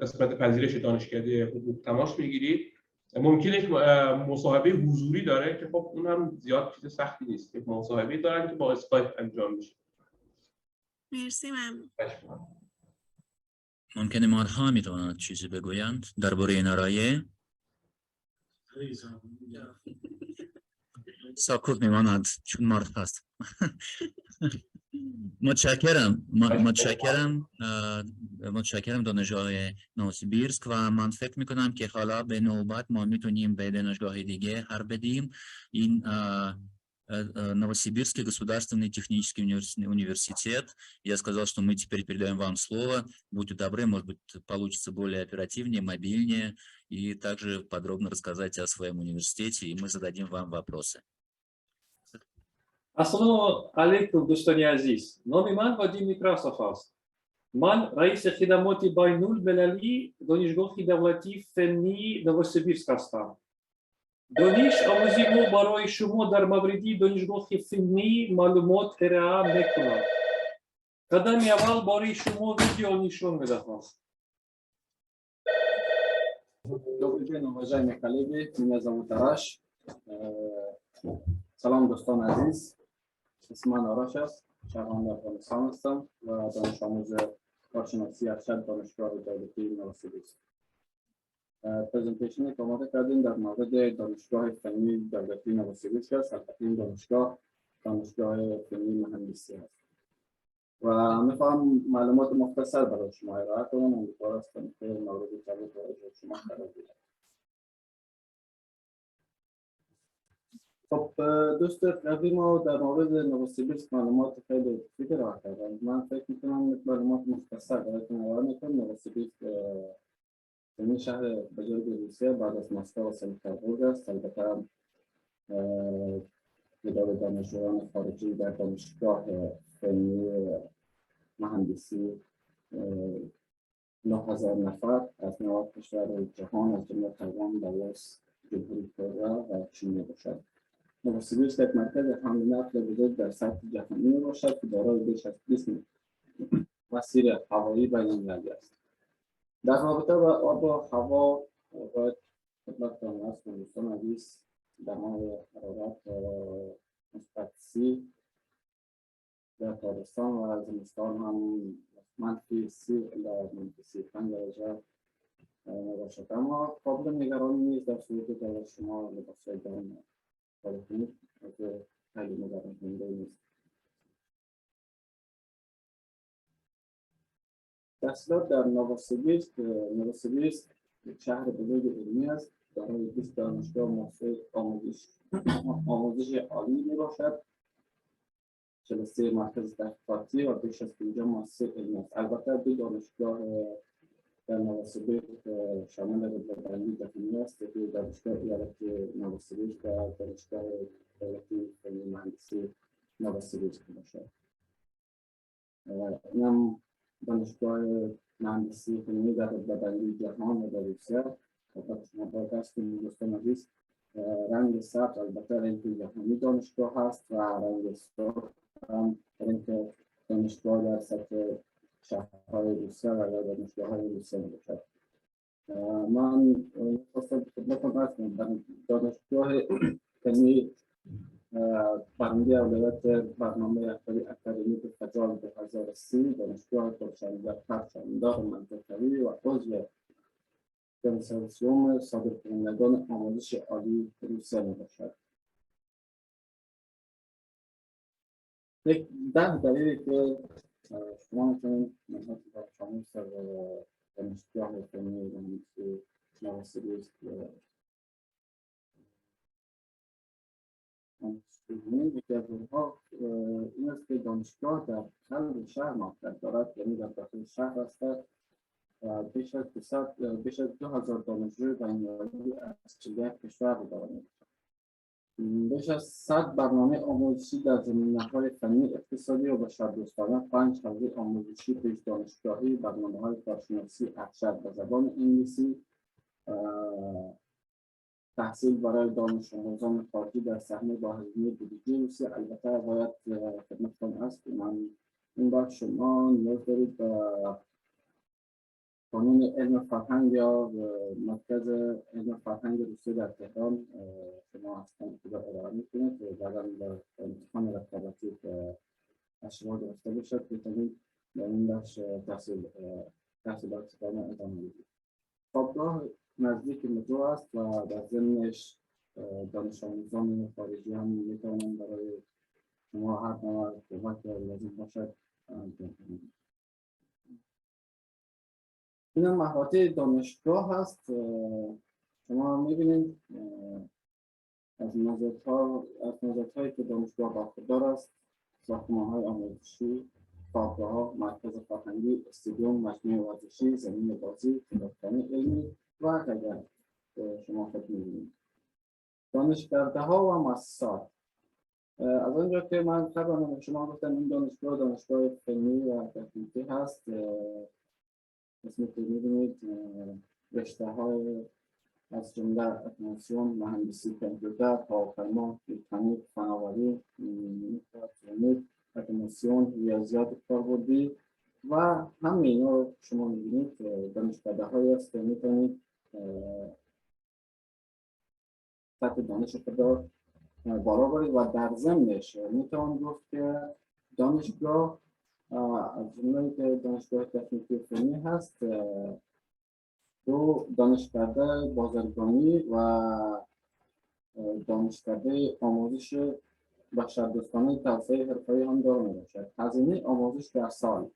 قسمت پذیرش دانشکده حقوق تماس میگیرید. ممکنه مصاحبه حضوری داره که خب اون هم زیاد چیز سختی نیست. یک مصاحبه دارن که با اسکایپ انجام میشه. مرسی، ممنون. ممکنه مادها میتونند چیزی بگویند درباره این ارائه؟ ساکوت میماند چون مرد هست. متشکرم دانشگاه نووسیبیرسک و من فکر میکنم که حالا به نوبت ما میتونیم به دانشگاه دیگه هر بدیم. این Новосибирский государственный технический университет. Я сказал, что мы теперь передаем вам слово. Будьте добры, может быть, получится более оперативнее, мобильнее и также подробно рассказать о своем университете, и мы зададим вам вопросы. السلام علیکم دوستان عزیز. نام من وادیم نیکراسوف است. من رئیس خدمات بین‌المللی دانشگاه دولتی فنی نووسیبیرسک هستم. دانش آموزی ما برای شما در مورد دانشگاه فنی معلومات ارائه می‌کنم. قدم اول برای شما ویدیو نشون می‌دهم. Добрый день, уважаемые коллеги. Меня зовут Араш. Салам, دوستان عزیز. اسم من آرش است. شهروند افغانستان هستم و دانش آموز کارشناسی ارشد دانشگاه دولتی نووسیبیرسک. پرزنتیشن که آماده کردیم در مورد دانشگاه فنی دولتی نووسیبیرسک است. این دانشگاه فنی مهندسی است. و میخوام معلومات مختصر برای شما ارائه کنم. امیدوار هستم که مورد توجه شما قرار بگیرد. خب دوست قبلی ما در مورد نووسیبیرسک معلومات خیلی فکر را کردن. من فکر میکنم معلومات مختصر برایتون ارائه میکنم. نووسیبیرسک این شهر بزرگ روسیه بعد از مسکو و سن پترزبورگ است. البته تعداد دانشجویان خارجی در دانشگاه فنی مهندسی 9000 نفر از 90 کشور جهان از جمله تایوان، لاوس، جمهوری کره و چین میباشد. نووسیبیرسک یک مرکز حمل نقل بزرگ در سطح جهانی میباشد که دارای بیش از 20 مسیر هوایی بین‌المللی است. در رابطه با آب و هوا باید خدمتتان عرض کنم دوستان عزیز دمای حرارت مثبت 30 در تابستان و زمستان هم -30 الی -35 درجه میباشد. اما قابل نگرانی نیست در صورتی که شما لباسهای گرم کار کنید، خیلی نگران کننده نیست. تحصیلات در نووسیبیرسک شهر بزرگ علمی است. دارای 20 دانشگاه مؤسسه آموزش عالی میباشد. 43 مرکز تحقیقاتی و بیش از 50 مؤسسه علمی است. البته 2 دانشگاه در نووسیبیرسک شامل دولتی جهانی است که دانشگاه ایالتی نووسیبیرسک و دانشگاه دولتی فنی مهندسی نووسیبیرسک باشد. اینم دانشگاه مهندسی فنی در دولتی جهان و در روسیه. شما باید دست کنید دوستان عزیز رنگ سبز البته رنگ جهانی دانشگاه هست و رنگ سرخ هم رنگ دانشگاه در سطح شهرهای روسیه و یا دانشگاه‌های روسیه میباشد. من خواستم خدمتتان عرض کنم دانشگاه فنی برنده اولویت برنامه اکادمیک فجال 2030 دانشگاه پرچم‌دار منطقه و عضو کنسورسیوم صادرکنندگان آموزش عالی روسیه میباشد. یک 10 دلیلی که شما میتونید منحصر به شامل دانشگاه فنی مهندسی نووسیبیرسک یکی از اونها این است که دانشگاه در قلب شهر موقع دارد، یعنی در داخل شهر است. بیش از 2000 دانشجوی بین‌المللی از 41 کشور دارد. بیش از 100 برنامه آموزشی در زمینه‌های فنی، اقتصادی و بشردوستانه، 5 حوزه آموزشی پیش دانشگاهی، برنامه‌های کارشناسی ارشد به زبان انگلیسی، تحصیل برای دانش آموزان خارجی در صحنه با هزینه بودجه روسیه. البته باید خدمتتان عرض کنم این بخش شما نیاز دارید به قانون علم فرهنگ یا مرکز علم فرهنگ روسیه در تهران شما اصلا ارائه میکنید و بعدا در امتحان رقابتی که اشتباه گرفته باشد بتونید در این بخش تحصیلات ادامه بدید. خوابگاه نزدیک مترو است و در ضمنش دانش آموزان خارجی هم میتوانند برای شما هر نوع کمک لازم باشد انجام بدید. این هم محوطه دانشگاه هست. شما میبینید از مزایاهایی که دانشگاه برخوردار است: ساختمان‌های آموزشی، خوابگاه‌ها، مرکز فرهنگی، استادیوم، مجموعه ورزشی، زمین بازی، کتابخانه علمی و غیره. شما خود می‌بینید دانشکده‌ها و مؤسسات. از آنجا که من قبلا شما گفتم این دانشگاه فنی و تکنیکی هست، اسمی که می‌بینید رشته‌های از جمله اتماسیون، مهندسی کامپیوتر، هواپیما، مکانیک، فناوری، مکاترونیک، اتماسیون، ریاضیات کاربردی و همه اینا شما می‌بینید دانشکده‌هایی است که می‌تونید سطح دانش خود را بالا برید و در ضمنش می‌توان گفت که دانشگاه از جمله که دانشگاه تکنیکی فنی هست، 2 دانشکده بازرگانی و دانشکده آموزش بشردوستانه توسعه حرفه‌ای هم داره میباشد. هزینه آموزش در سال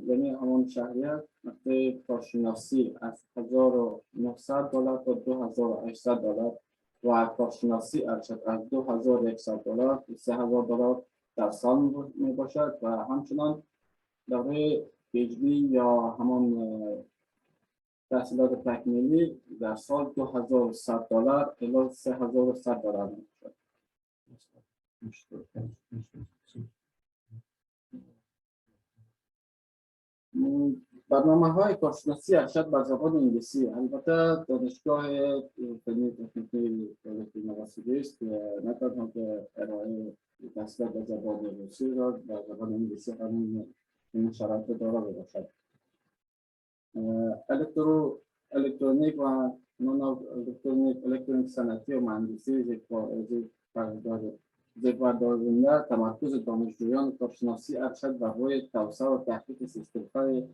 یعنی همان شهریت نقطه کارشناسی از $1900 تا $2800 و کارشناسی ارشد از $2100 تا $3000 در سال می باشد و همچنان دوره PhD یا همان تحصیلات تکمیلی در سال $2100 الی $3100 می باشد. برنامه‌های کارشناسی ارشد بر زبان انگلیسی البته دانشگاه فنی تکنیکی دولتی نووسیبیرسک نه تنها که ارائه تحصیلات بر زبان روسی را بر زبان انگلیسی هم این شرایط دارا باشد. الکترونیک و نان الکترونیک صنعتی و مهندسی زیربردارنده تمرکز دانشجویان کارشناسی ارشد بر روی توسعه و تحقیق سیستم‌های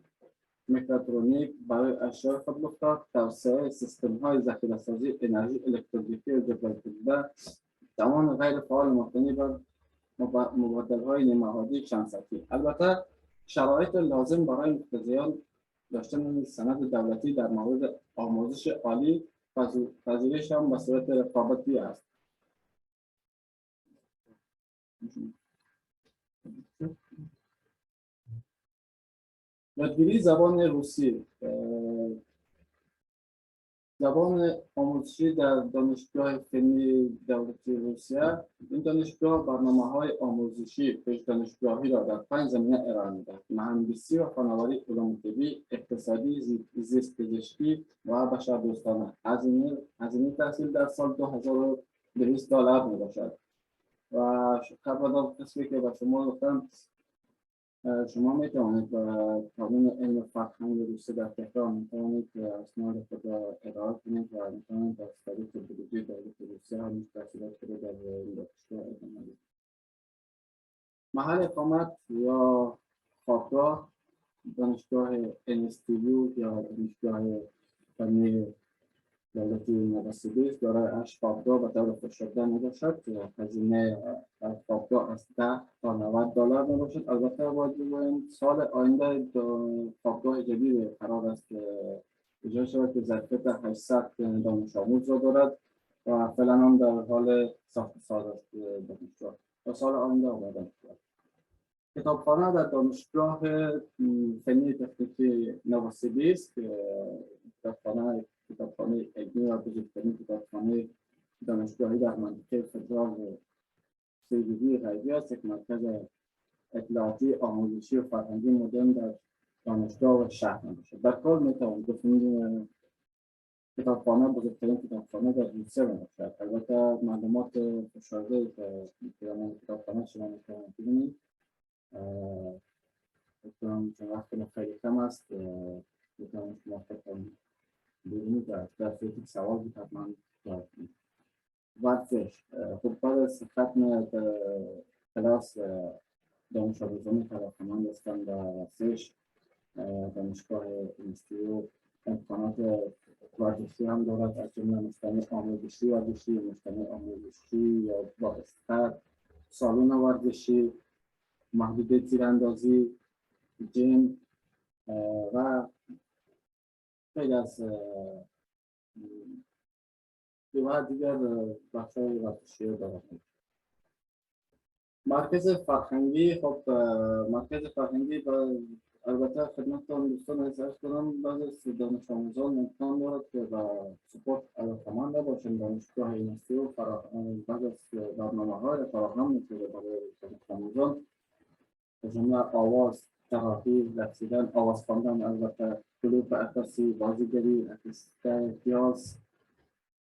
مکاترونیک برای اشیاء خود افتاد، توسعه سیستم‌های ذخیره‌سازی انرژی الکتریکی و جبران‌کننده توان غیر فعال مبتنی بر مبادله‌های نیمه‌نهادی چند سطحی. البته شرایط لازم برای مقتضیان داشتن سند دولتی در مورد آموزش عالی پذیرش هم به صورت رقابتی است. یادگیری زبان روسی زبان آموزشی در دانشگاه فنی دولتی روسیه. این دانشگاه برنامه‌های آموزشی پیش دانشگاهی را در 5 زمینه ارائه می‌دهد: مهندسی و فناوری، علوم طبی، اقتصادی، زیست پزشکی و بشردوستانه. هزینه تحصیل در سال $2200 می‌باشد. و قبل از قسمی که به شما گفتم، شما میتوانید با کانون علم فرهنگ روسی در تهران میتوانید اسناد خود را ارائه کنید و میتوانید از طریق بودجه دولت روسیه هم تحصیلات خود در این دانشگاه ادامه دهید. محل اقامت یا خوابگاه دانشگاه NSTU یا دانشگاه فنی دولتی نووسیبیرسک دارای 8 خوابگاه به طور فشرده میباشد. هزینه خوابگاه از $10 تا $90 میباشد. البته باید بگویم سال آینده خوابگاه جدید قرار است ایجاد شود که ظرفیت 800 دانش آموز را دارد و فعلا هم در حال ساخت ساز است دانشگاه. تا سال آینده آماده می‌شود. کتابخانه در دانشگاه فنی تکنیکی نووسیبیرسک کتابخانه علمی و بزرگترین کتابخانه دانشگاهی در منطقه فدرال سیبیری غربی است. یک مرکز اطلاعاتی، آموزشی و فرهنگی مدرن در دانشگاه و شهر میباشد. در کل میتوان گفت این کتابخانه بزرگترین کتابخانه در روسیه باشد. البته معلومات فشرده که میتوانید کتابخانه شما میتوانید ببینید. چون وقت خیلی کم است میتوانید شما بکنید ببینید در فیزیک سوال بود حتما جواب کنید. ورزش خب بعد از ختم کلاس دانش آموزان توانمند هستند و ورزش دانشگاه اینستیتو امکانات ورزشی هم دارد، از جمله مجتمع آموزشی مجتمع آموزشی یا با استاد، سالن ورزشی، محدوده تیراندازی، جیم و خیلی از دیگر بخش‌های ورزشی دارد. مرکز فرهنگی خب مرکز فرهنگی البته خدمتتان دوستان عرض کنم بعضی از دانش آموزان امکان دارد که با سپورت علاقه‌مند باشند. دانشگاه اینستیتو بعضی از برنامه‌های فراهم می‌کنه برای دانش آموزان، از جمله آواز، تراپی، رقصیدن، آواز خواندن، البته کلوپ عکاسی، بازیگری، احتیاط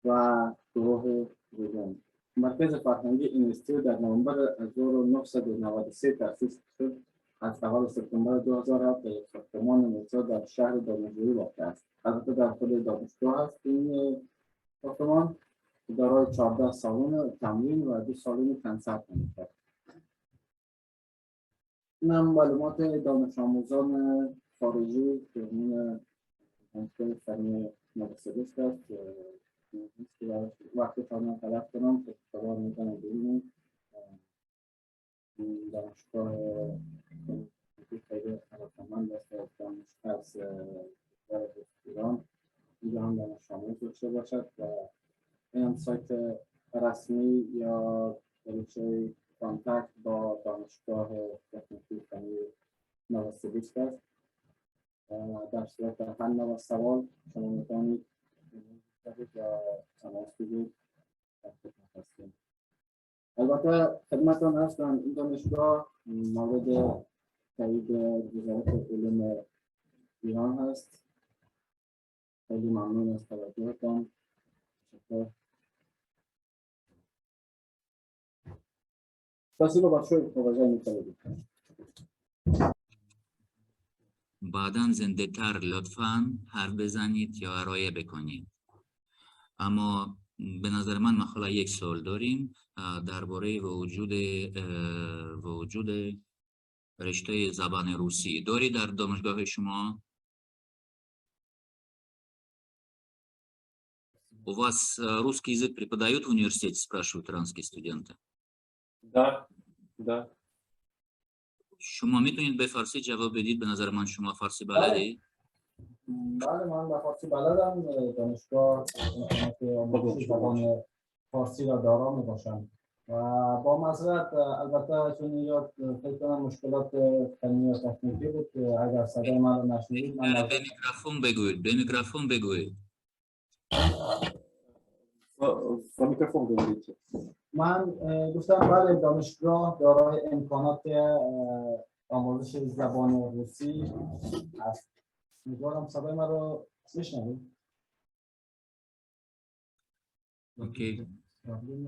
و گروه ویژن. مرکز فرهنگی اینستیتو در نوامبر 1993 تأسیس شد. از اول سپتامبر 2007 در ساختمان مدیریت در شهر دانشجویی واقع است. البته در خود دانشگاه است. این ساختمان دارای 14 سالن تمرین و 2 سالن کنسرت است. این هم معلومات دانش آموزان خارجی که این دانشگاه فنی نووسیبیرسک است که وقتی فرمان تلف کنم که خبر میتونم ببینیم. دانشگاه خیلی علاقه‌مند است از ایران اینجا هم دانش آموز داشته باشد و این سایت رسمی یا دریچه کانتکت با دانشگاه تکنیکی فنی نووسیبیرسک است. در صورت هر نوع سوال شما میتونید یا تماس بگیرید. البته خدمتتان هستم این دانشگاه مورد تایید وزارت علوم ایران هست. خیلی ممنون از توجهتان. تشکر. спасибо большое, уважаемые коллеги. بعداً زنده تر لطفاً حرف بزنید یا ارائه بکنید. اما به نظر من حالا یک سوال داریم درباره وجود رشته زبان روسی. داری در دانشگاه شما؟ У вас русский язык преподают в университете, спрашивают иранские студенты? Да, да. شما میتونید به فارسی جواب بدید؟ به نظر من شما فارسی بلدی؟ بله من به فارسی بلدم. دانشگاه آموزش زبان فارسی را دارا می باشم و با معذرت البته چون اینجا فکر کنم مشکلات فنی و تکنیکی بود که اگر صدای من را نشنیدید من به میکروفون بگویید. به میکروفون بگویید. با میکروفون بگویید. من گفتم بله دانشگاه دارای امکانات آموزش زبان روسی است. می‌گویم صدای من رو بشنوید. اوکی.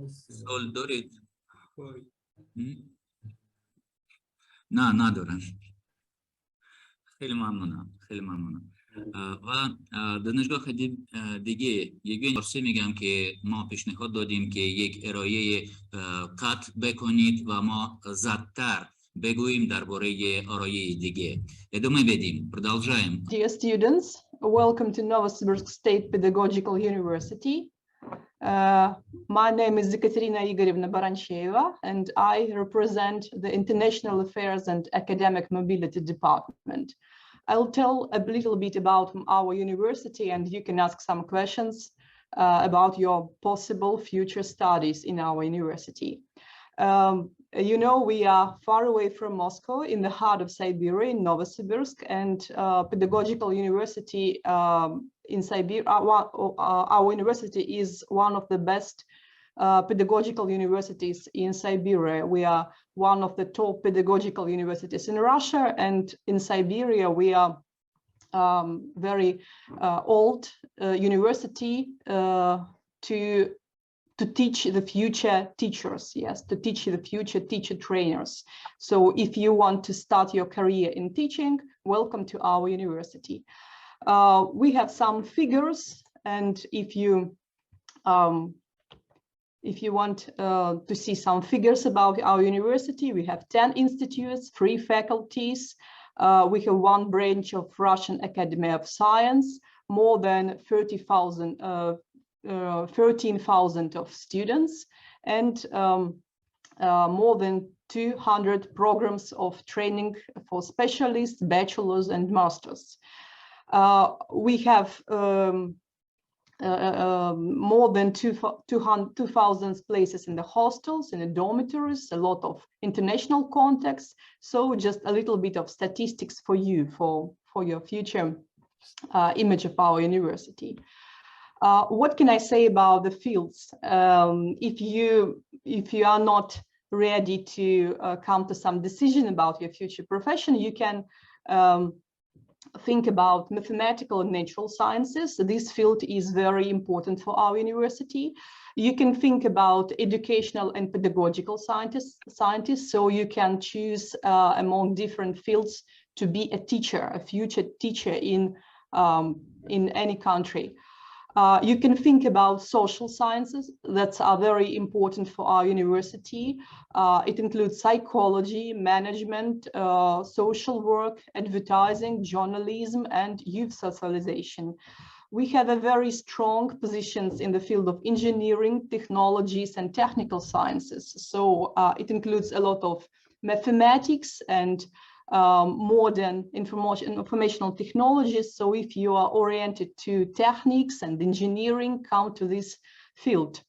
سوال دارید؟ نه ندارم. خیلی ممنونم. خیلی ممنونم. و دانشگاه دیگه یک فارسی میگم که ما پیشنهاد دادیم که یک ارائه قطع بکنید و ما زودتر بگوییم درباره ارائه دیگه. ادامه بدیم. Продолжаем. Dear students, welcome to Novosibirsk State Pedagogical University. My name is Ekaterina Igorevna Barancheva, and I represent the International Affairs and Academic Mobility Department. I'll tell a little bit about our university, and you can ask some questions about your possible future studies in our university. You know, we are far away from Moscow in the heart of Siberia, in Novosibirsk, and Pedagogical University in Siberia, our university is one of the best pedagogical universities in Siberia. We are one of the top pedagogical universities in Russia, and in Siberia we are very old university to teach the future teachers, yes, to teach the future teacher trainers. So if you want to start your career in teaching, welcome to our university. We have some figures, and if you want to see some figures about our university, we have 10 institutes, 3 faculties. We have 1 branch of Russian Academy of Science, more than 13,000 of students, and more than 200 programs of training for specialists, bachelors, and masters. We have more than 2,000 places in the hostels, in the dormitories, a lot of international contacts. So just a little bit of statistics for you, for your future image of our university. What can I say about the fields? If you are not ready to come to some decision about your future profession, you can think about mathematical and natural sciences. This field is very important for our university. You can think about educational and pedagogical scientists, so you can choose among different fields to be a teacher, a future teacher in any country. You can think about social sciences that are very important for our university. It includes psychology, management, social work, advertising, journalism, and youth socialization. We have a very strong positions in the field of engineering, technologies, and technical sciences. So it includes a lot of mathematics and modern informational technologies. So if you are oriented to techniques and engineering, come to this field.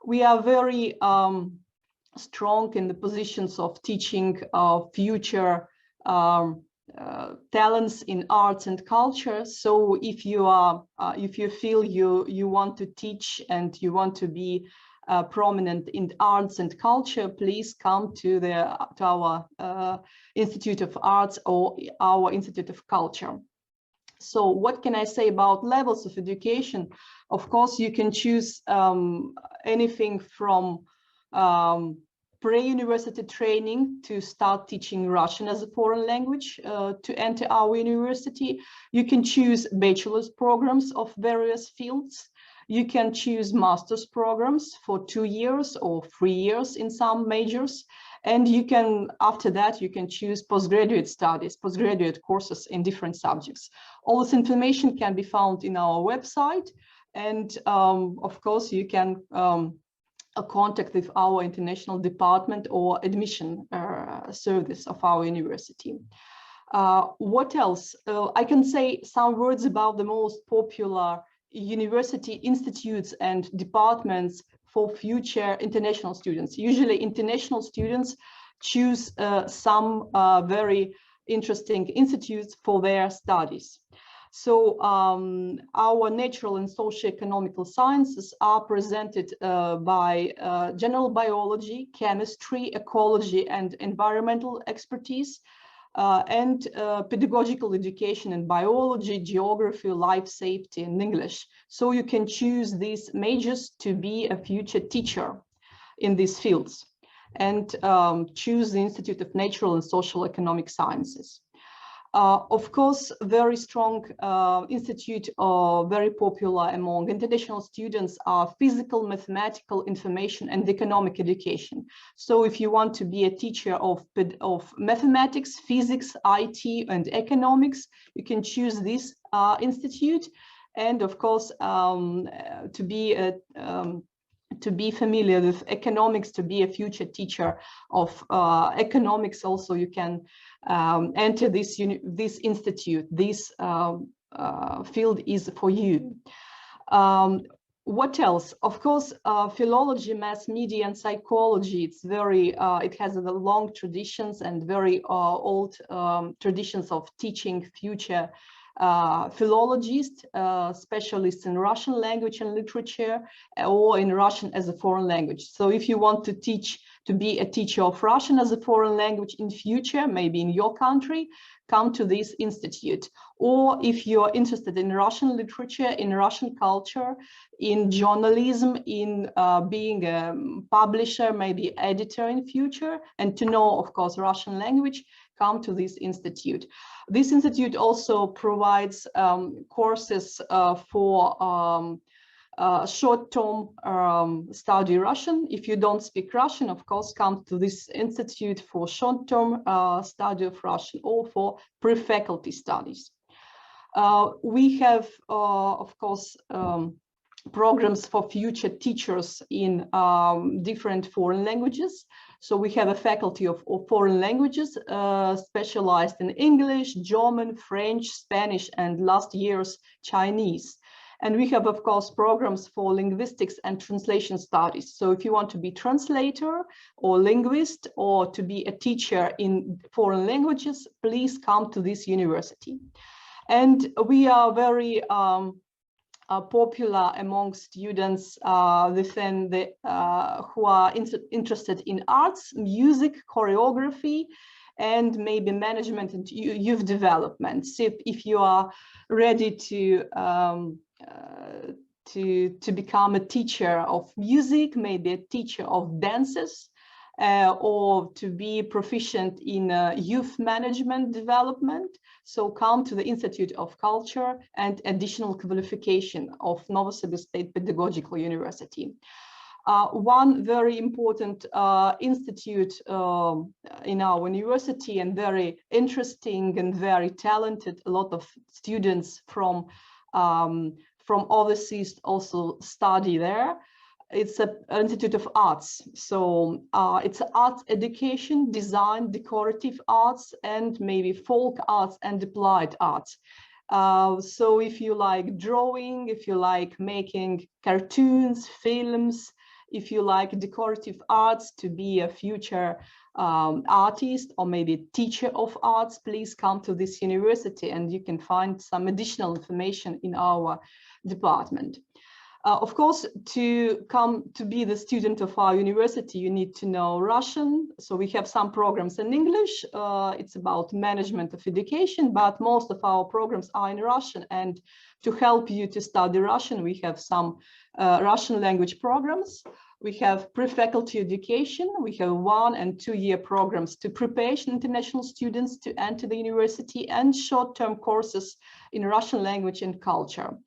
We are very strong in the positions of teaching future talents in arts and culture. So if you feel you want to teach and you want to be prominent in arts and culture, please come to our Institute of Arts or our Institute of Culture. So what can I say about levels of education? Of course, you can choose anything from pre-university training to start teaching Russian as a foreign language to enter our university. You can choose bachelor's programs of various fields. You can choose master's programs for 2 years or 3 years in some majors. And you can, after that, you can choose postgraduate studies, postgraduate courses in different subjects. All this information can be found in our website. And of course, you can contact with our international department or admission service of our university. What else? I can say some words about the most popular university institutes and departments for future international students. Usually international students choose some very interesting institutes for their studies. So our natural and socio-economical sciences are presented by general biology, chemistry, ecology, and environmental expertise, and pedagogical education in biology, geography, life safety, and English. So you can choose these majors to be a future teacher in these fields and choose the Institute of Natural and Social Economic Sciences. Of course, very strong institute, very popular among international students are physical, mathematical, information, and economic education. So if you want to be a teacher of mathematics, physics, IT, and economics, you can choose this institute. And of course, to be familiar with economics, to be a future teacher of economics, also you can enter this institute. This field is for you. What else? Of course, philology, mass media, and psychology. It's very. It has the long traditions and very old traditions of teaching future philologists, specialists in Russian language and literature, or in Russian as a foreign language. So if you want to be a teacher of Russian as a foreign language in future, maybe in your country, come to this institute. Or if you're interested in Russian literature, in Russian culture, in journalism, in being a publisher, maybe editor in future, and to know, of course, Russian language, come to this institute. This institute also provides courses for short-term study Russian. If you don't speak Russian, of course, come to this institute for short-term study of Russian or for pre-faculty studies. We have, of course, programs for future teachers in different foreign languages. So we have a faculty of foreign languages specialized in English, German, French, Spanish, and last year's Chinese. And we have, of course, programs for linguistics and translation studies. So if you want to be translator or linguist or to be a teacher in foreign languages, please come to this university. And we are very popular among students within the who are interested in arts, music, choreography, and maybe management and youth development. So if you are ready to become a teacher of music, maybe a teacher of dances, or to be proficient in youth management development, so come to the Institute of Culture and additional qualification of Novosibirsk State Pedagogical University. One very important institute in our university, and very interesting and very talented, a lot of students from overseas also study there. It's an Institute of Arts. So it's arts education, design, decorative arts, and maybe folk arts and applied arts. So if you like drawing, if you like making cartoons, films, if you like decorative arts, to be a future artist or maybe teacher of arts, please come to this university and you can find some additional information in our department. Of course, to come to be the student of our university, you need to know Russian. So we have some programs in English. It's about management of education, but most of our programs are in Russian. And to help you to study Russian, we have some Russian language programs. We have pre-faculty education. We have 1- and 2-year programs to prepare international students to enter the university, and short-term courses in Russian language and culture.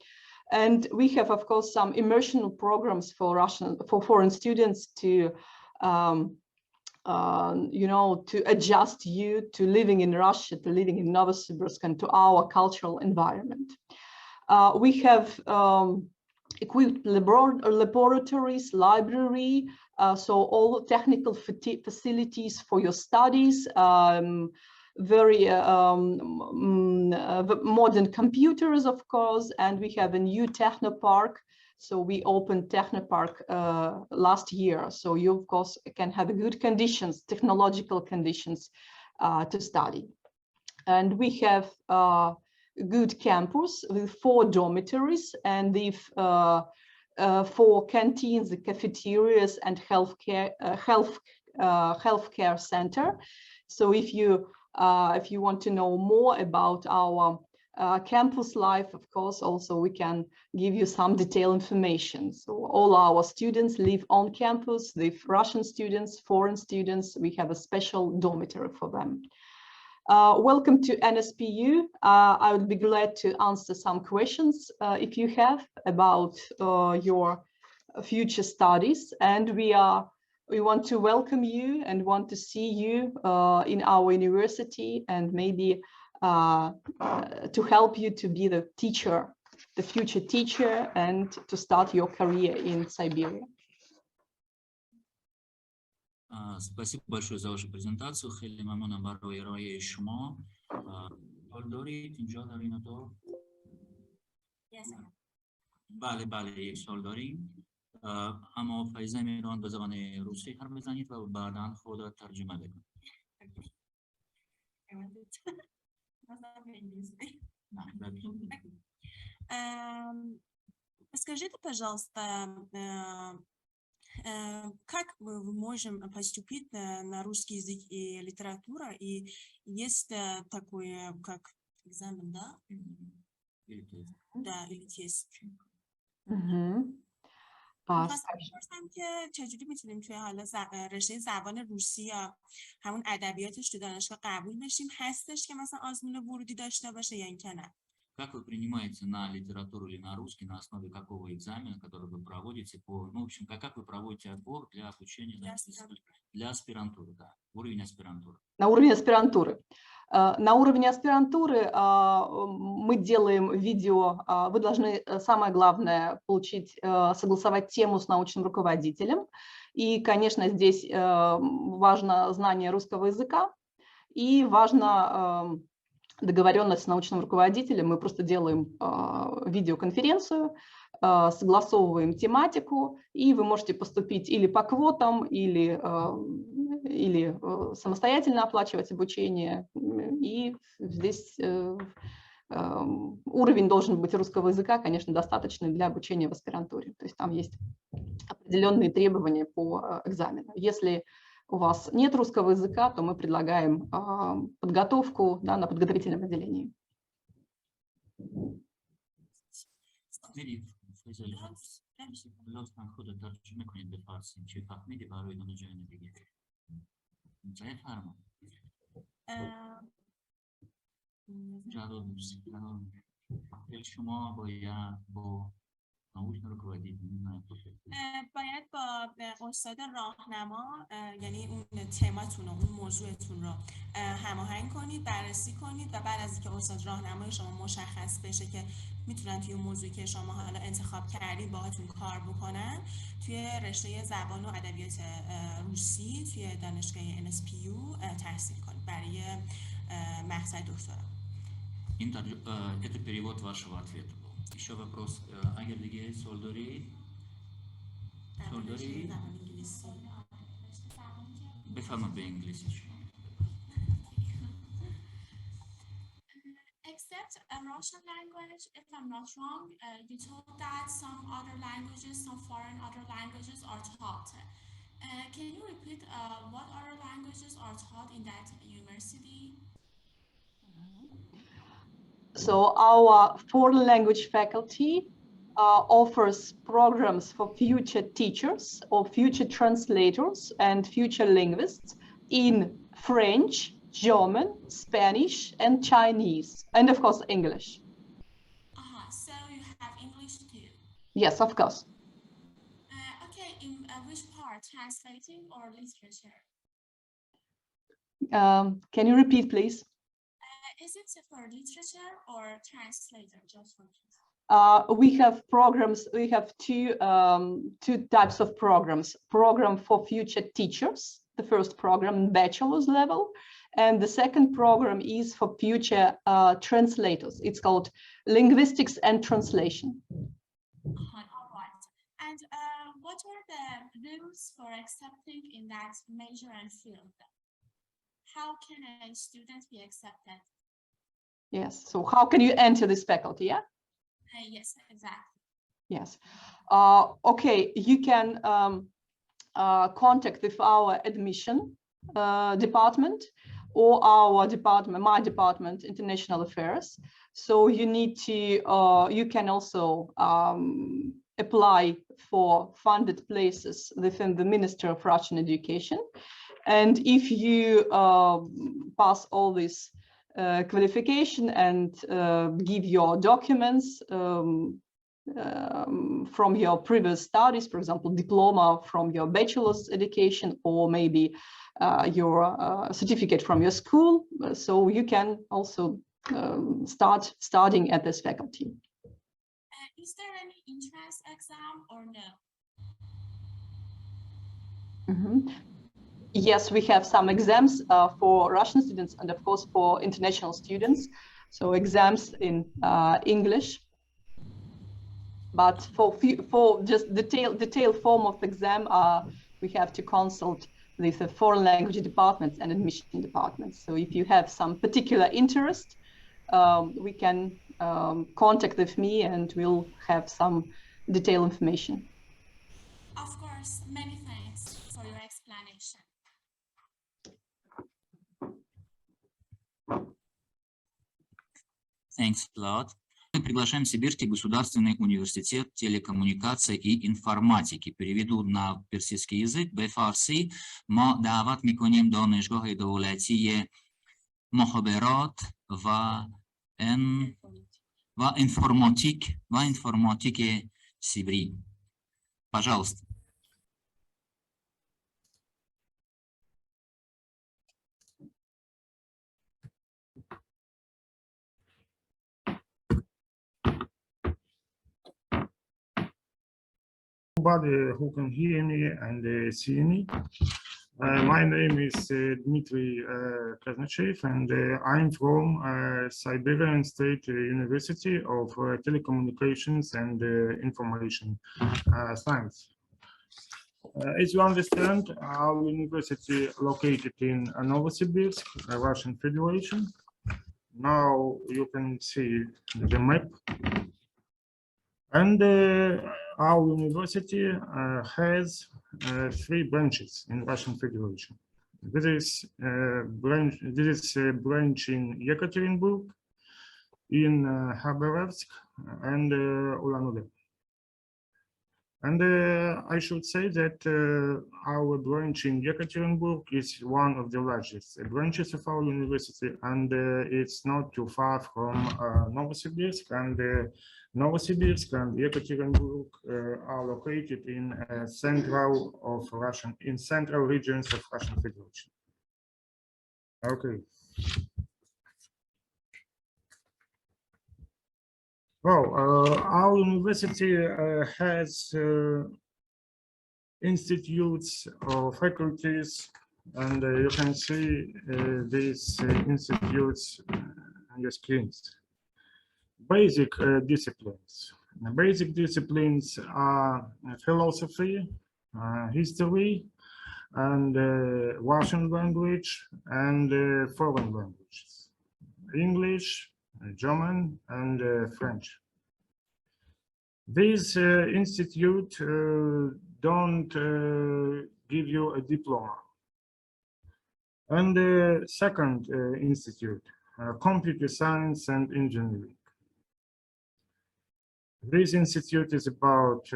And we have, of course, some immersion programs for foreign students to, you know, to adjust you to living in Russia, to living in Novosibirsk, and to our cultural environment. We have equipped laboratories, library, so all technical facilities for your studies, very modern computers, of course, and we have a new technopark. So we opened technopark last year. So you, of course, can have good conditions, technological conditions to study. And we have a good campus with 4 dormitories and the 4 canteens, the cafeterias, and healthcare center. So if you want to know more about our campus life, of course, also we can give you some detailed information. So all our students live on campus, the Russian students, foreign students, we have a special dormitory for them. Welcome to NSPU. I would be glad to answer some questions if you have about your future studies, and we want to welcome you and want to see you in our university, and maybe to help you to be the teacher, the future teacher, and to start your career in Siberia. спасибо большое за вашу презентацию. خیلی ممنونم برای ارائه شما. سوال دارید اینجا در این اتاق؟ بله یک سوال داریم. اما فایزه میران به زبان روسی حرف بزنید و بعداً خودت ترجمه بکنید. Скажите, пожалуйста, как мы можем поступить на русский язык и литература, и есть такое, как экзамен, да? Да, или тест. می‌خواستم که چجوری میتونیم توی حالا رشته زبان روسی یا همون ادبیاتش تو دانشگاه قبول بشیم؟ هستش که مثلا آزمون ورودی داشته باشه یا اینکه نه؟ Как вы принимаете на литературу или на русский на основе какого экзамена, который вы проводите по, ну, в общем, как вы проводите отбор для обучения для аспирантуры, да, уровень аспирантуры? На уровень аспирантуры. На уровне аспирантуры мы делаем видео, вы должны, самое главное, согласовать тему с научным руководителем. И, конечно, здесь важно знание русского языка и важно договоренность с научным руководителем. Мы просто делаем видеоконференцию, согласовываем тематику, и вы можете поступить или по квотам, или самостоятельно оплачивать обучение. И здесь уровень должен быть русского языка, конечно, достаточный для обучения в аспирантуре. То есть там есть определенные требования по экзамену. Если у вас нет русского языка, то мы предлагаем подготовку, да, на подготовительном отделении. باید با استاد راهنما، یعنی اون تماتون رو، اون موضوعتون رو هماهنگ کنید، بررسی کنید و بعد از اینکه استاد راهنمای شما مشخص بشه که میتونن توی موضوعی که شما حالا انتخاب کردید باهاتون کار بکنن، توی رشته زبان و ادبیات روسی توی دانشگاه NSPU تحصیل کنید برای مقطع دکترا. Это перевод вашего ответа был. Еще вопрос. Агер Диге, Солдори? Солдори? بفهمم به انگلیسی. Except Russian language, if I'm not wrong, you told that some other languages, some foreign other languages are taught. Can you repeat what other languages are taught in that university? So our foreign language faculty offers programs for future teachers or future translators and future linguists in French, German, Spanish, and Chinese, and of course English. So you have English too? Yes, of course. Okay, in which part, translating or literature? Can you repeat, please? Is it for literature or translator, just for we have programs, we have two types of programs. Program for future teachers, the first program, bachelor's level, and the second program is for future translators. It's called Linguistics and Translation. All right. And what are the rules for accepting in that major and field? How can a student be accepted? Yes, so how can you enter this faculty, yeah? Yes, exactly. Yes. Okay, you can contact with our admission department or our department, my department, International Affairs. So you need to, you can also apply for funded places within the Ministry of Russian Education. And if you pass all this qualification and give your documents from your previous studies, for example, diploma from your bachelor's education, or maybe your certificate from your school, so you can also start studying at this faculty. Is there any entrance exam or no? Yes, we have some exams for Russian students and of course for international students. So exams in English, but for just detailed form of exam, we have to consult with the foreign language departments and admission departments. So if you have some particular interest, we can contact with me and we'll have some detailed information. Of course, many thanks for your explanation. Thanks a lot. Мы приглашаем Сибирский государственный университет телекоммуникации и информатики. Переведу на персидский язык. به فارسی ما دعوت میکنیم دانشگاه دولتی مخابرات و انفورماتیک سیبری. Пожалуйста. Everybody who can hear me and see me. My name is Dmitry Kaznachev, and I'm from Siberian State University of Telecommunications and Information Science. As you understand, our university located in Novosibirsk, Russian Federation. Now you can see the map. And our university has 3 branches in Russian Federation. This is a branch in Yekaterinburg, in Khabarovsk, and Ulan-Ude. And I should say that our branch in Yekaterinburg is one of the largest branches of our university, and it's not too far from Novosibirsk, and Novosibirsk and Yekaterinburg are located in central regions of Russian Federation. Okay. Well, our university has institutes or faculties, and you can see these institutes on your screens. Basic disciplines. The basic disciplines are philosophy, history, and Russian language and foreign languages, English, German, and French. These institutes don't give you a diploma. And the second institute, computer science and engineering. This institute is about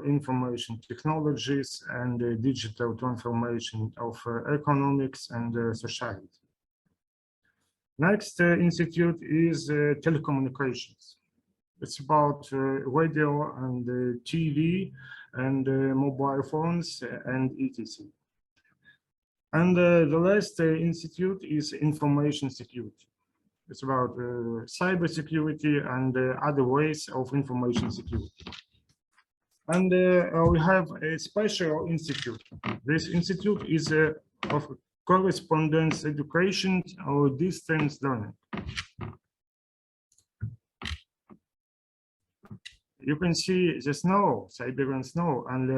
information technologies and digital transformation of economics and society. Next institute is telecommunications. It's about radio and TV and mobile phones and etc. And the last institute is information security. It's about cyber security and other ways of information security. And we have a special institute. This institute is of correspondence education or distance learning. You can see the snow, Siberian snow, and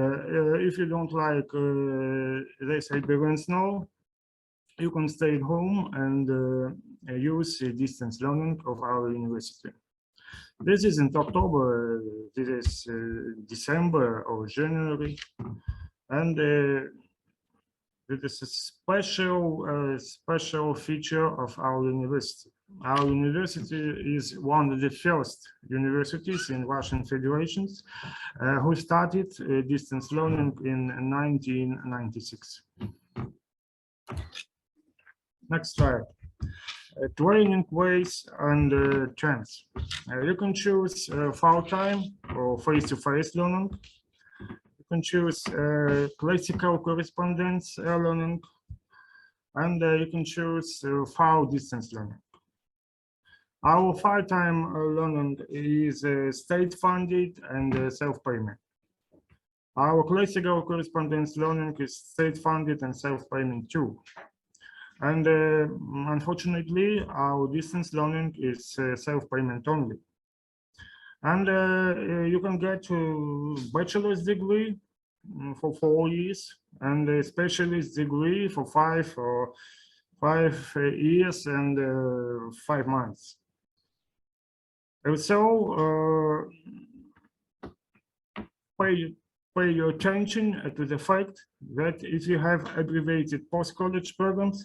if you don't like the Siberian snow, you can stay at home and use distance learning of our university. This isn't October, this is December or January, and it is a special feature of our university. Our university is one of the first universities in Russian federations who started distance learning in 1996. Next slide. Training ways and trends. You can choose full-time or face-to-face learning. You can choose classical correspondence learning, and you can choose full distance learning. Our full-time learning is state-funded and self-payment. Our classical correspondence learning is state-funded and self-payment too. And unfortunately, our distance learning is self-payment only. And you can get a bachelor's degree for 4 years and a specialist degree for 5 years and 5 months. Also, pay your attention to the fact that if you have abbreviated post-college programs,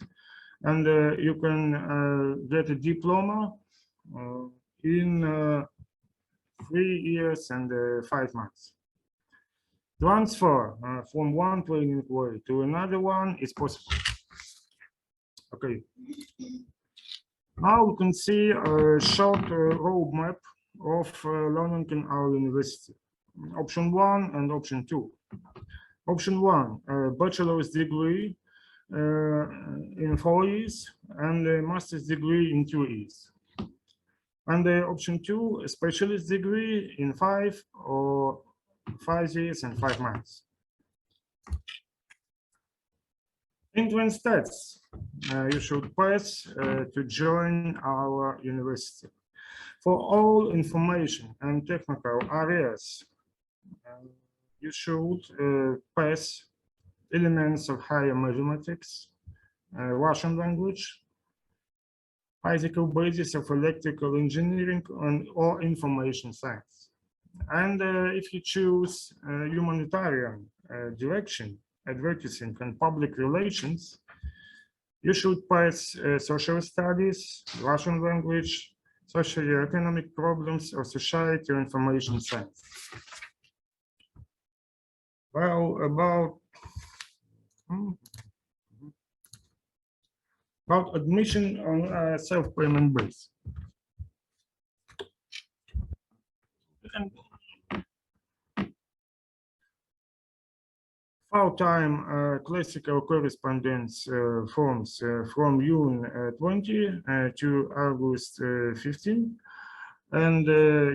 and you can get a diploma in 3 years and 5 months. Transfer from one training way to another one is possible. Okay. Now we can see a short roadmap of learning in our university. Option 1 and option 2. Option 1, bachelor's degree in 4 years and a master's degree in 2 years. And option 2, a specialist degree in 5 years and 5 months. Entrance tests you should pass to join our university. For all information and technical areas, you should pass elements of higher mathematics, Russian language, physical basis of electrical engineering, or information science. And if you choose humanitarian direction, advertising and public relations, you should pass social studies, Russian language, socio-economic problems of society, or information science. Well, about admission on a self-payment base. Full-time classical correspondence forms from June 20 to August 15. And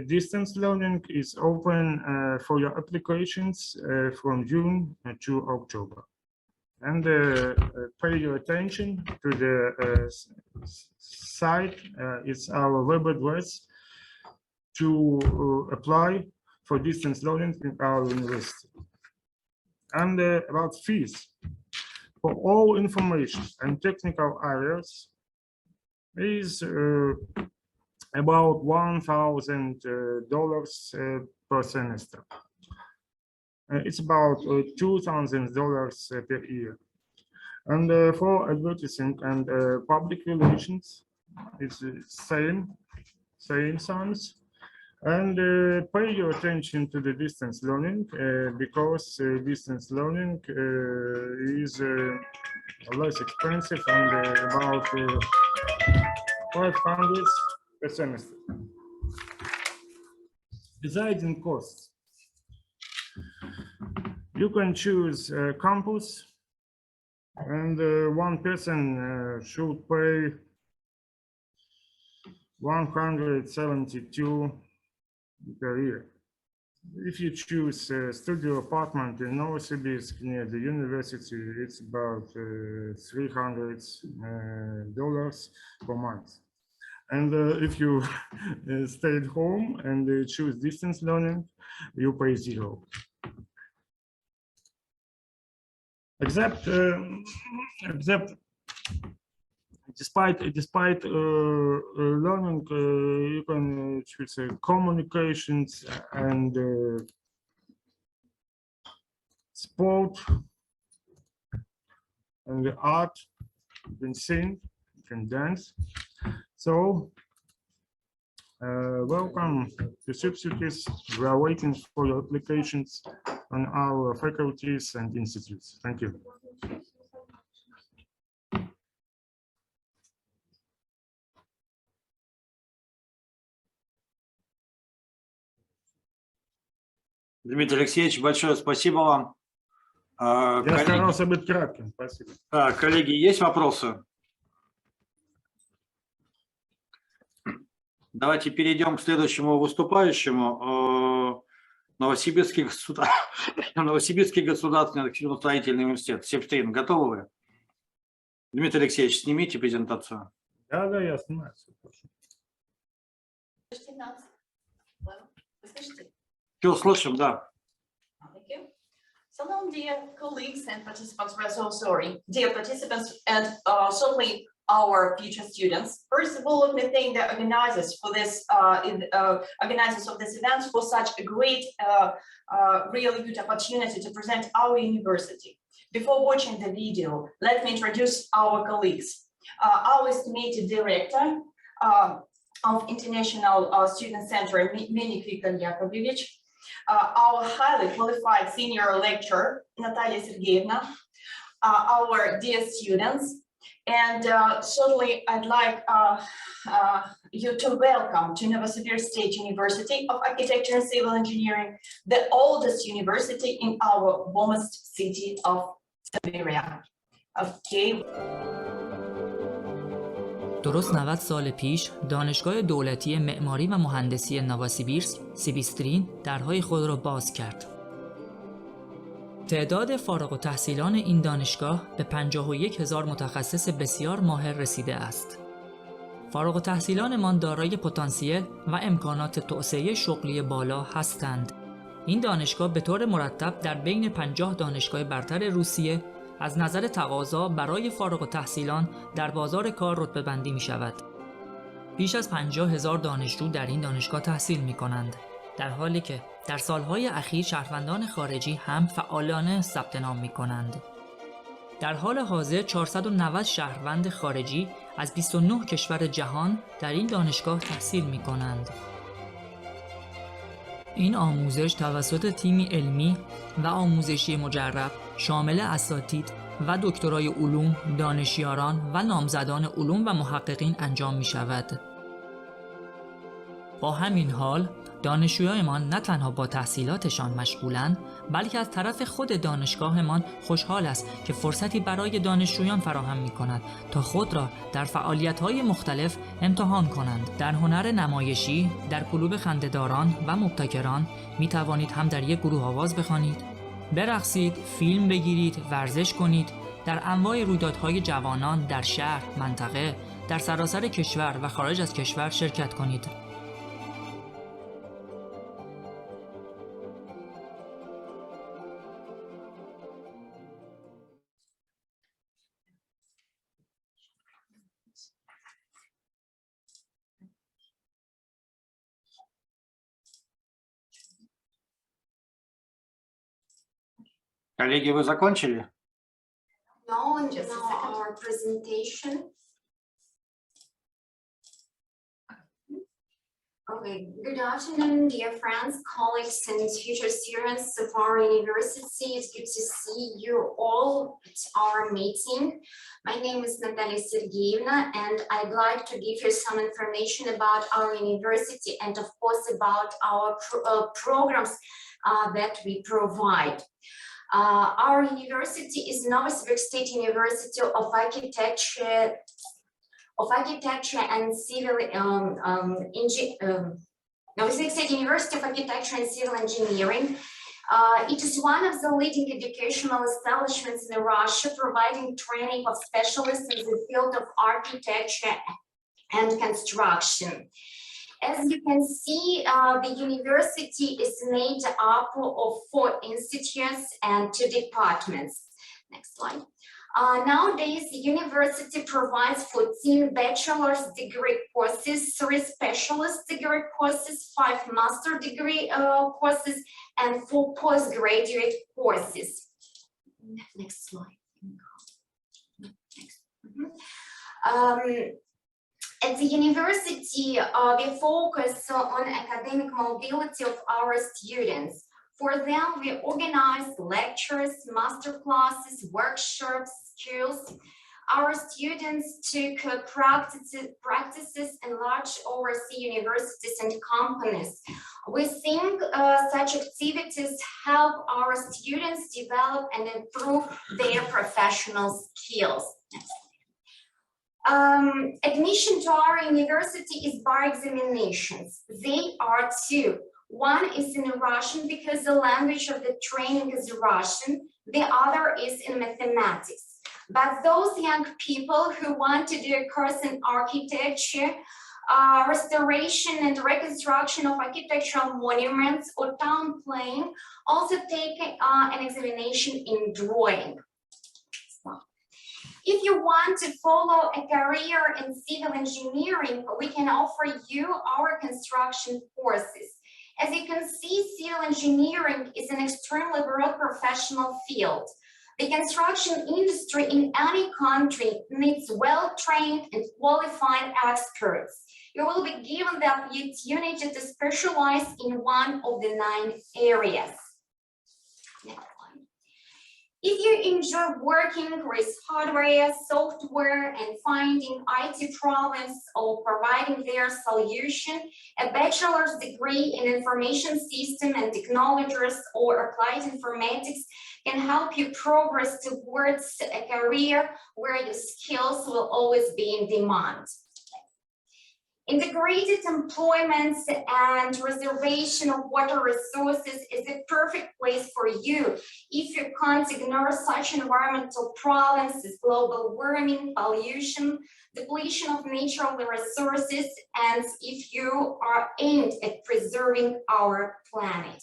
distance learning is open for your applications from June to October. And pay your attention to the site. It's our web address. to apply for distance learning in our university. And about fees, for all information and technical areas is about $1,000 per semester. It's about $2,000 per year. And for advertising and public relations, it's same sums. And pay your attention to the distance learning because distance learning is less expensive and about 500 per semester. Besides in costs, you can choose a campus, and one person should pay 172 per year. If you choose a studio apartment in Novosibirsk near the university, it's about $300 per month. And if you stay at home and choose distance learning, you pay $0. Except despite learning, you can choose communications and sport and the art. You can sing, you can dance. So welcome to Sibstrin. We are waiting for your applications on our faculties and institutes. Thank you. Дмитрий Алексеевич, большое спасибо вам. Я старался быть кратким. Спасибо. Коллеги, есть вопросы? Давайте перейдем к следующему выступающему. Новосибирский государственный архитектурно-строительный университет. Сибстрин, готовы вы? Дмитрий Алексеевич, снимите презентацию. Да, я снимаю. Все, слышим, да. So now, dear colleagues and participants, dear participants and certainly our future students. First of all, let me thank the organizers for this, organizers of this event for such a great, really good opportunity to present our university. Before watching the video, let me introduce our colleagues. Our estimated director of International Student Center, Menik Viktor Yakovlevich, our highly qualified senior lecturer, Natalia Sergeyevna, our dear students, and certainly I'd like you to welcome to Novosibirsk State University of Architecture and Civil Engineering, the oldest university in our warmest city of Siberia. Okay. درست 90 سال پیش دانشگاه دولتی معماری و مهندسی نووسیبیرسک سیبسترین درهای خود را باز کرد. تعداد فارغ التحصیلان این دانشگاه به 51,000 متخصص بسیار ماهر رسیده است. فارغ التحصیلانمان دارای پتانسیل و امکانات توسعه شغلی بالا هستند. این دانشگاه به طور مرتب در بین 50 دانشگاه برتر روسیه از نظر تقاضا برای فارغ التحصیلان در بازار کار رتبه بندی می شود. بیش از 50,000 دانشجو در این دانشگاه تحصیل می کنند، در حالی که در سالهای اخیر شهروندان خارجی هم فعالانه ثبت نام می کنند. در حال حاضر 490 شهروند خارجی از 29 کشور جهان در این دانشگاه تحصیل می کنند. این آموزش توسط تیمی علمی و آموزشی مجرب شامل اساتید و دکترای علوم، دانشیاران و نامزدان علوم و محققین انجام می شود. با همین حال، دانشجویانمان نه تنها با تحصیلاتشان مشغولند، بلکه از طرف خود دانشگاهمان خوشحال است که فرصتی برای دانشجویان فراهم می کند تا خود را در فعالیت‌های مختلف امتحان کنند. در هنر نمایشی، در کلوب خنده‌داران و مبتکران می توانید هم در یک گروه آواز بخوانید، برقصید، فیلم بگیرید، ورزش کنید، در انواع رویدادهای جوانان در شهر، منطقه، در سراسر کشور و خارج از کشور شرکت کنید. Коллеги, вы закончили? No, and just our presentation. Okay, good afternoon, dear friends, colleagues, and future students of our university. It's good to see you all at our meeting. My name is Natalia Sergeyevna, and I'd like to give you some information about our university and, of course, about our programs that we provide. Our university is Novosibirsk State University of Architecture and Civil Novosibirsk State University of Architecture and Civil Engineering. It is one of the leading educational establishments in Russia, providing training of specialists in the field of architecture and construction. As you can see, the university is made up of 4 institutes and 2 departments. Next slide. Nowadays, the university provides 14 bachelor's degree courses, 3 specialist degree courses, 5 master degree courses, and 4 postgraduate courses. Next slide. At the university, we focus on academic mobility of our students. For them, we organize lectures, master classes, workshops, skills. Our students took practices in large overseas universities and companies. We think such activities help our students develop and improve their professional skills. Admission to our university is by examinations. They are 2. One is in Russian because the language of the training is Russian. The other is in mathematics. But those young people who want to do a course in architecture, restoration and reconstruction of architectural monuments or town planning also take an examination in drawing. If you want to follow a career in civil engineering, we can offer you our construction courses. As you can see, civil engineering is an extremely broad professional field. The construction industry in any country needs well-trained and qualified experts. You will be given the opportunity to specialize in one of the 9 areas. If you enjoy working with hardware, software, and finding IT problems or providing their solution, a bachelor's degree in information system and technologies or applied informatics can help you progress towards a career where your skills will always be in demand. Integrated employment and reservation of water resources is a perfect place for you if you can't ignore such environmental problems as global warming, pollution, depletion of natural resources, and if you are aimed at preserving our planet.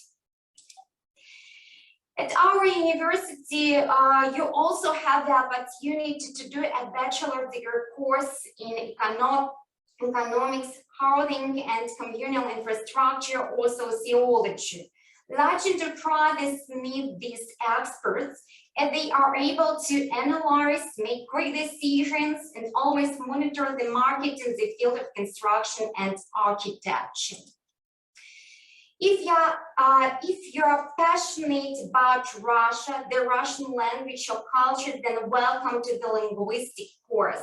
At our university, you also have the opportunity to do a bachelor degree course in economics, housing and communal infrastructure, or sociology. Large enterprises need these experts, and they are able to analyze, make quick decisions, and always monitor the market in the field of construction and architecture. If you're passionate about Russia, the Russian language or culture, then welcome to the linguistic course.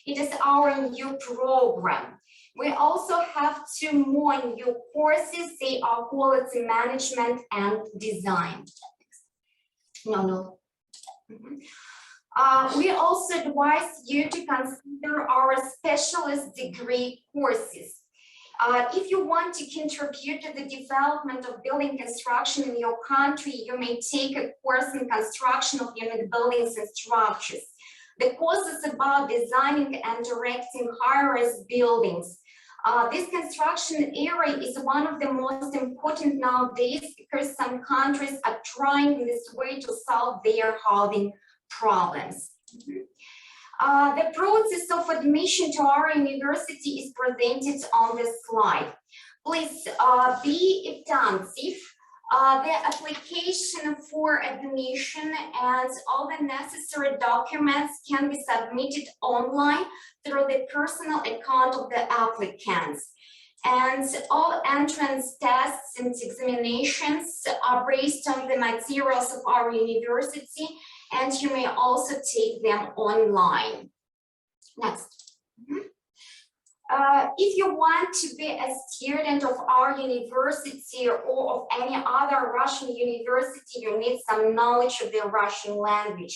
It is our new program. We also have 2 more new courses. They are quality management and design. We also advise you to consider our specialist degree courses. If you want to contribute to the development of building construction in your country, you may take a course in construction of unit buildings and structures. The course is about designing and erecting high-rise buildings. This construction area is one of the most important nowadays because some countries are trying in this way to solve their housing problems. The process of admission to our university is presented on this slide. Please be attentive. The application for admission and all the necessary documents can be submitted online through the personal account of the applicants. And all entrance tests and examinations are based on the materials of our university, and you may also take them online. Next. If you want to be a student of our university or of any other Russian university, you need some knowledge of the Russian language.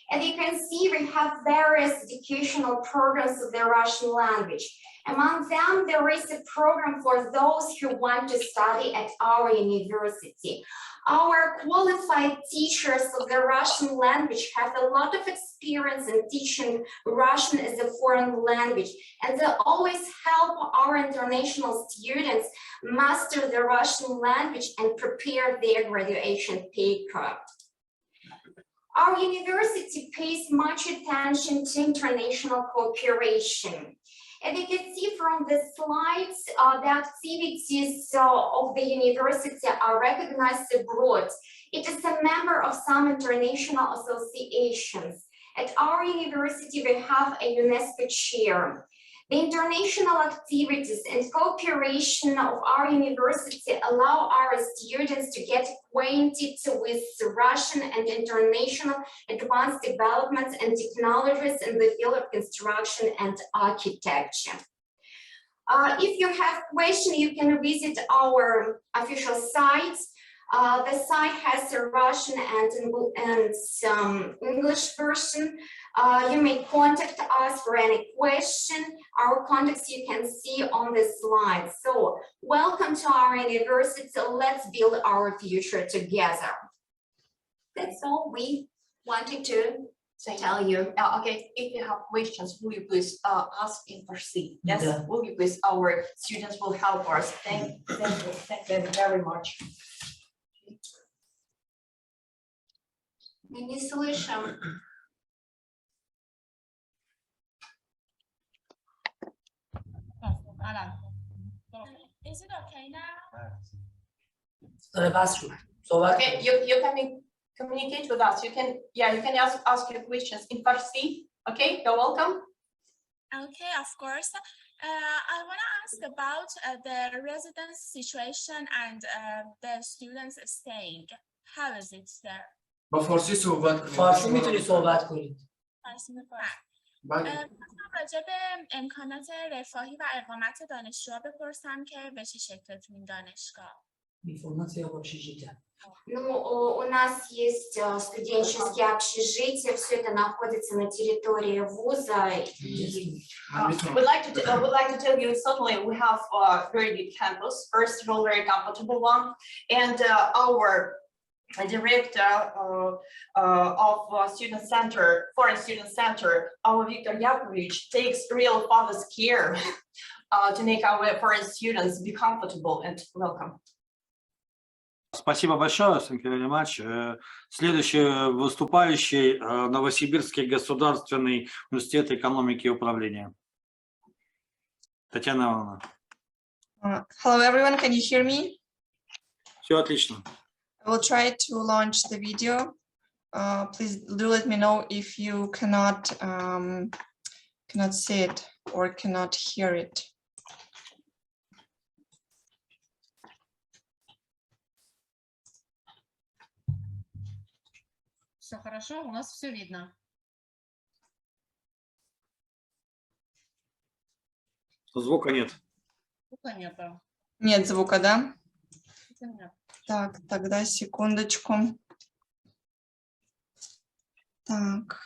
As you can see, we have various educational programs of the Russian language. Among them, there is a program for those who want to study at our university. Our qualified teachers of the Russian language have a lot of experience in teaching Russian as a foreign language, and they always help our international students master the Russian language and prepare their graduation paper. Our university pays much attention to international cooperation. As you can see from the slides, the activities of the university are recognized abroad. It is a member of some international associations. At our university, we have a UNESCO chair. The international activities and cooperation of our university allow our students to get acquainted with Russian and international advanced developments and technologies in the field of construction and architecture. If you have questions, you can visit our official sites. The site has a Russian and some English version. You may contact us for any question. Our contacts you can see on the slide. So welcome to our university. Let's build our future together. That's all we wanted to tell you. Okay, if you have questions, will you please ask in Farsi? Yes, will you please? Our students will help us. Thank you very much. Мы не слышим. Is it okay now? Okay, you can communicate with us. You can ask your questions in Farsi. Okay, you're welcome. Okay, of course. I want to ask about the residence situation and the students staying. How is it there? با فارسی صحبت کنید. فارسی میتونی صحبت کنید. فارسی می‌کنم. راجع به امکانات رفاهی و اقامت دانشجوها بپرسم که به چه شکل تو این دانشگاه. Информация об общежитии. Ну, у нас есть студенческие общежития, все это находится на территории вуза. We'd like to tell you, certainly we have a very good campus, first of all, very comfortable one, and our director of foreign student center, our Viktor Yakovlevich, takes real father's care to make our foreign students be comfortable and welcome. Спасибо большое, thank you very much. Следующий выступающий Новосибирский государственный университет экономики и управления. Татьяна Ивановна. Hello everyone, can you hear me? Все отлично. I will try to launch the video. Please do let me know if you cannot see it or cannot hear it. Все хорошо, у нас все видно. Звука нет. Звука нет. Нет звука, да? Нет. Так, тогда секундочку. Так.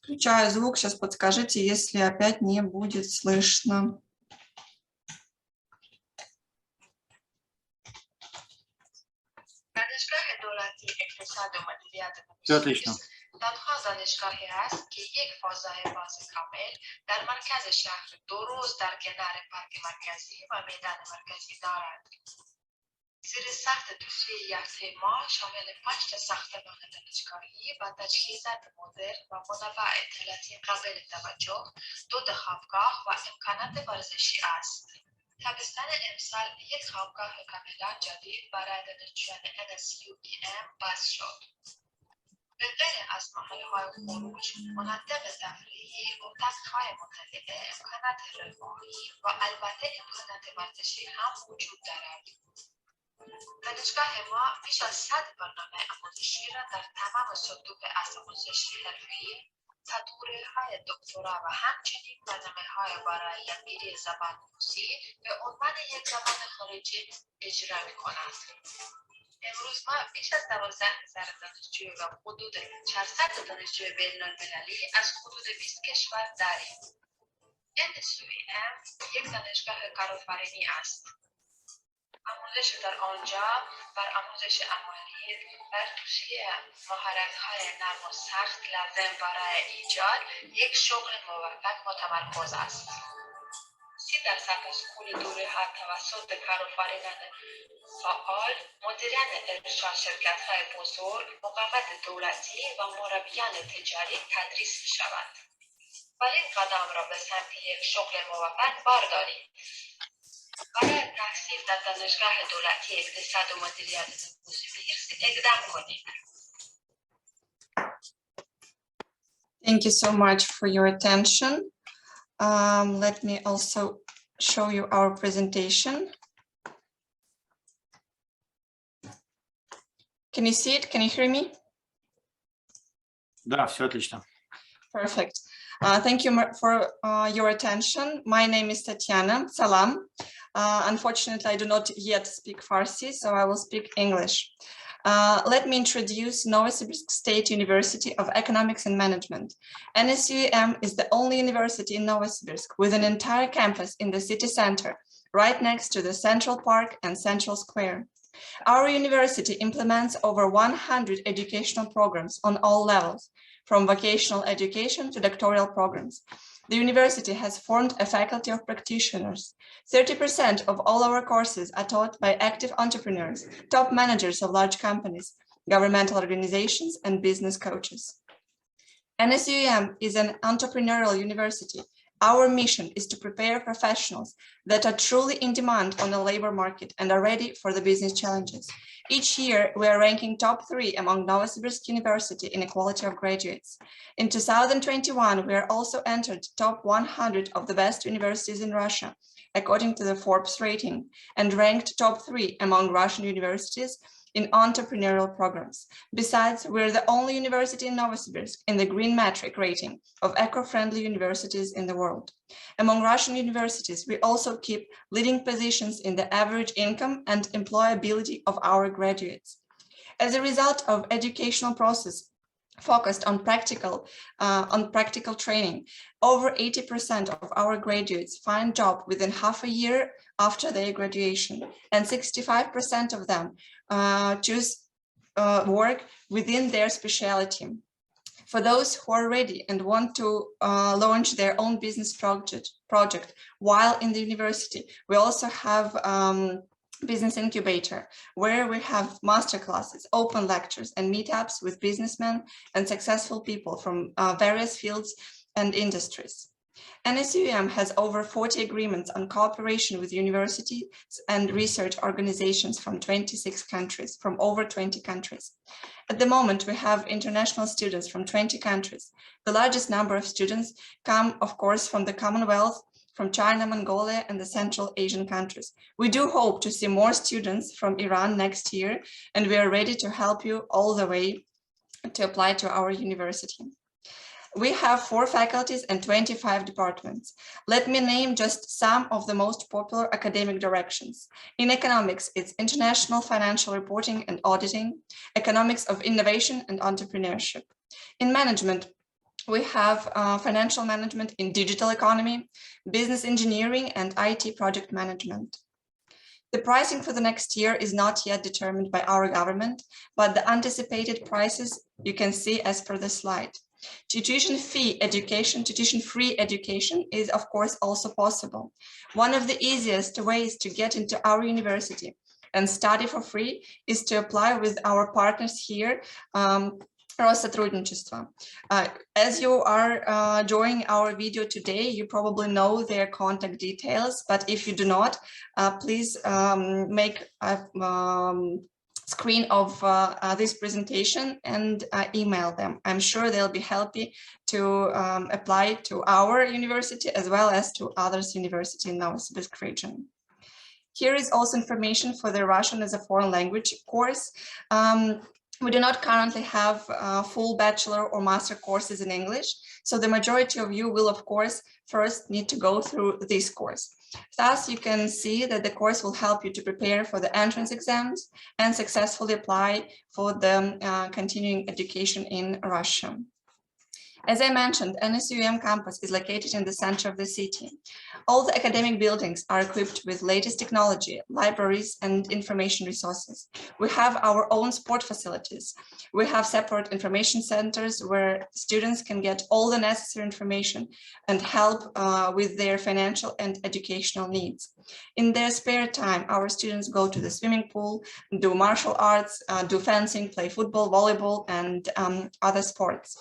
Включаю звук, сейчас подскажите, если опять не будет слышно. Все отлично. تنها دانشگاهی است که یک فضای باز کامل در مرکز شهر، 2 روز در کنار پارک مرکزی و میدان مرکزی دارد. زیر سخت توصیه یافته ما شامل 5 ساختمان دانشگاهی و تجهیزات مدرن و منبع اطلاعاتی قابل توجه، 2 خوابگاه و امکانات ورزشی است. تابستان امسال یک خوابگاه کاملا جدید برای دانشجویان NSUEM باز شد. به غیر از محل‌های خروج، مناطق تفریحی، اتاق‌های مطالعه، امکانات رفاهی و البته امکانات ورزشی هم وجود دارد. دانشگاه ما بیش از 100 برنامه آموزشی را در تمام صندوق آموزش حرفه‌ای تا دوره‌های دکترا و همچنین برنامه‌های برای یادگیری زبان روسی به عنوان یک زبان خارجی اجرا می‌کند. امروز ما بیش از 12,000 دانشجوی و حدود 400 دانشجوی بین‌المللی از حدود 20 کشور داریم. NSUEM یک دانشگاه کارآفرینی است. آموزش در آنجا بر آموزش عملی، بر توصیه مهارت‌های نرم و سخت لازم برای ایجاد یک شغل موفق متمرکز است. 30% از کل دوره‌ها توسط کارآفرینان فعال، مدیران ارشاد شرکت‌های بزرگ، مقامات دولتی و مربیان تجاری تدریس می‌شود. ولی این قدم را به سمت یک شغل موفق برداریم. برای تحصیل در دانشگاه دولتی اقتصاد و مدیریت نووسیبیرسک اقدام کنید. Thank you so much for your attention. Let me also show you our presentation. Can you see it? Can you hear me? Да, все отлично. Perfect. Thank you for your attention. My name is Tatiana. Salam. Unfortunately, I do not yet speak Farsi, so I will speak English. Let me introduce Novosibirsk State University of Economics and Management. NSUEM is the only university in Novosibirsk with an entire campus in the city center, right next to the Central Park and Central Square. Our university implements over 100 educational programs on all levels, from vocational education to doctoral programs. The university has formed a faculty of practitioners. 30% of all our courses are taught by active entrepreneurs, top managers of large companies, governmental organizations, and business coaches. NSUEM is an entrepreneurial university. Our mission is to prepare professionals that are truly in demand on the labor market and are ready for the business challenges. Each year, we are ranking top 3 among Novosibirsk University in equality of graduates. In 2021, we are also entered top 100 of the best universities in Russia, according to the Forbes rating, and ranked top 3 among Russian universities in entrepreneurial programs. Besides, we're the only university in Novosibirsk in the Green Metric rating of eco-friendly universities in the world. Among Russian universities, we also keep leading positions in the average income and employability of our graduates. As a result of educational process focused on practical training, over 80% of our graduates find job within half a year after their graduation, and 65% of them choose work within their specialty. For those who are ready and want to launch their own business project while in the university, we also have business incubator, where we have masterclasses, open lectures, and meetups with businessmen and successful people from various fields and industries. NSUEM has over 40 agreements on cooperation with universities and research organizations from over 20 countries. At the moment, we have international students from 20 countries. The largest number of students come, of course, from the Commonwealth, from China, Mongolia, and the Central Asian countries. We do hope to see more students from Iran next year, and we are ready to help you all the way to apply to our university. We have 4 faculties and 25 departments. Let me name just some of the most popular academic directions. In economics, it's international financial reporting and auditing, economics of innovation and entrepreneurship. In management, we have financial management in digital economy, business engineering, and IT project management. The pricing for the next year is not yet determined by our government, but the anticipated prices you can see as per the slide. Tuition-free education is, of course, also possible. One of the easiest ways to get into our university and study for free is to apply with our partners here, Россотрудничество. As you are joining our video today, you probably know their contact details, but if you do not, please make a screen of this presentation and email them. I'm sure they'll be happy to apply to our university as well as to others university in Novosibirsk region. Here is also information for the Russian as a foreign language course. We do not currently have full bachelor or master courses in English, so the majority of you will, of course, first need to go through this course. Thus, you can see that the course will help you to prepare for the entrance exams and successfully apply for the continuing education in Russia. As I mentioned, NSUM campus is located in the center of the city. All the academic buildings are equipped with latest technology, libraries, and information resources. We have our own sport facilities. We have separate information centers where students can get all the necessary information and help with their financial and educational needs. In their spare time, our students go to the swimming pool, do martial arts, do fencing, play football, volleyball, and other sports.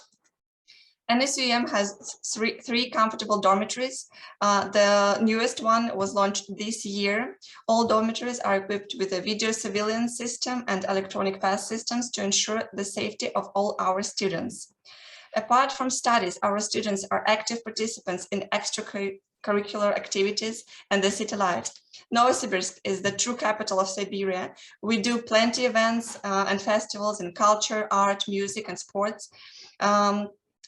NSUM has three comfortable dormitories. The newest one was launched this year. All dormitories are equipped with a video surveillance system and electronic pass systems to ensure the safety of all our students. Apart from studies, our students are active participants in extracurricular activities and the city life. Novosibirsk is the true capital of Siberia. We do plenty of events and festivals in culture, art, music, and sports.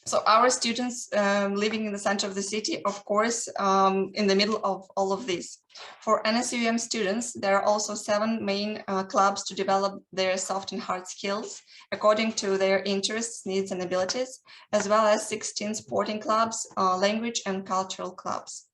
So our students living in the center of the city, of course, in the middle of all of this. For NSUM students, there are also 7 main clubs to develop their soft and hard skills according to their interests, needs, and abilities, as well as 16 sporting clubs, language and cultural clubs.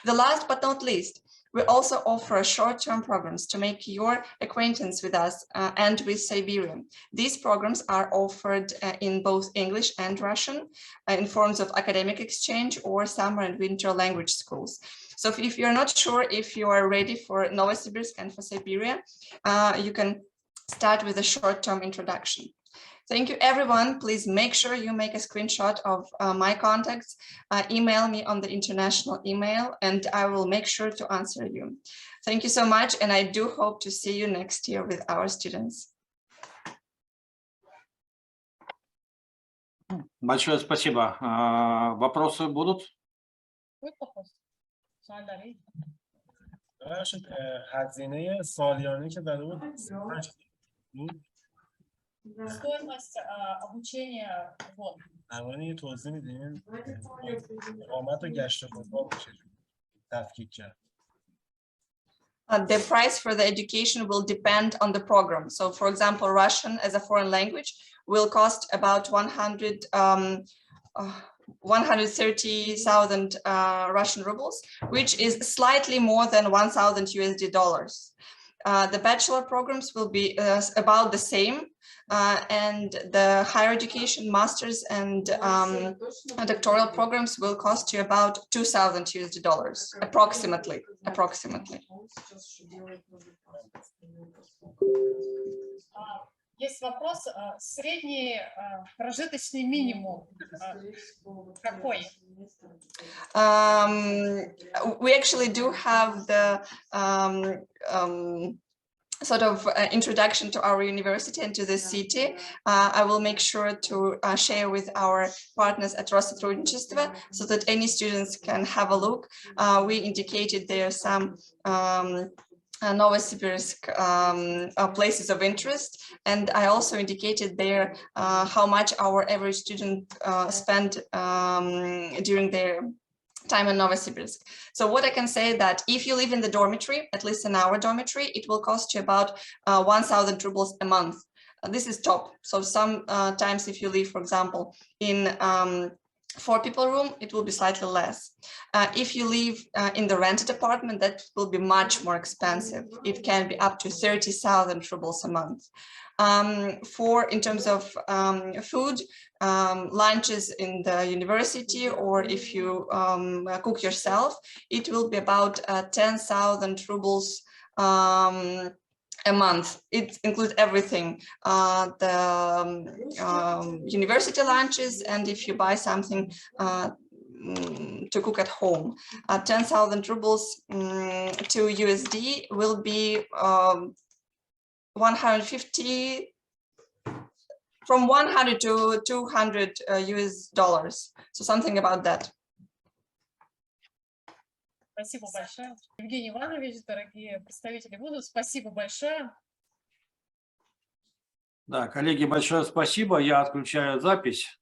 The last but not least, we also offer short-term programs to make your acquaintance with us and with Siberian. These programs are offered in both English and Russian in forms of academic exchange or summer and winter language schools. So if you're not sure if you are ready for Novosibirsk and for Siberia, you can start with a short-term introduction. Thank you, everyone. Please make sure you make a screenshot of my contacts, email me on the international email, and I will make sure to answer you. Thank you so much, and I do hope to see you next year with our students. Большое спасибо. Вопросы будут? هزینه سالیانه که داده بود Стоимость обучения вот. الان توضیح میدین اقامت و گشت خودرو میشه تفکیک کرد. The price for the education will depend on the program. So, for example, Russian as a foreign language will cost about 130,000 Russian rubles, which is slightly more than 1,000 USD dollars. The bachelor programs will be about the same, and the higher education, masters, and doctoral programs will cost you about 2,000 USD dollars, approximately. Есть вопрос, средний прожиточный минимум какой? We actually do have the sort of introduction to our university and to the city. I will make sure to share with our partners at Россотрудничество so that any students can have a look. We indicated there are some Novosibirsk places of interest, and I also indicated there how much our average student spent during their time in Novosibirsk. So what I can say that if you live in the dormitory, at least in our dormitory, it will cost you about 1,000 rubles a month. This is top. So sometimes if you live, for example, in 4-people room, it will be slightly less. If you live in the rented apartment, that will be much more expensive. It can be up to 30,000 rubles a month. In terms of food, lunches in the university, or if you cook yourself, it will be about 10,000 rubles a month. It includes everything, the university lunches, and if you buy something to cook at home. 10,000 rubles to USD will be 150, from 100 to 200 US dollars. So something about that. Спасибо большое. Евгений Иванович, дорогие представители ВУЗов, спасибо большое. Да, коллеги, большое спасибо. Я отключаю запись.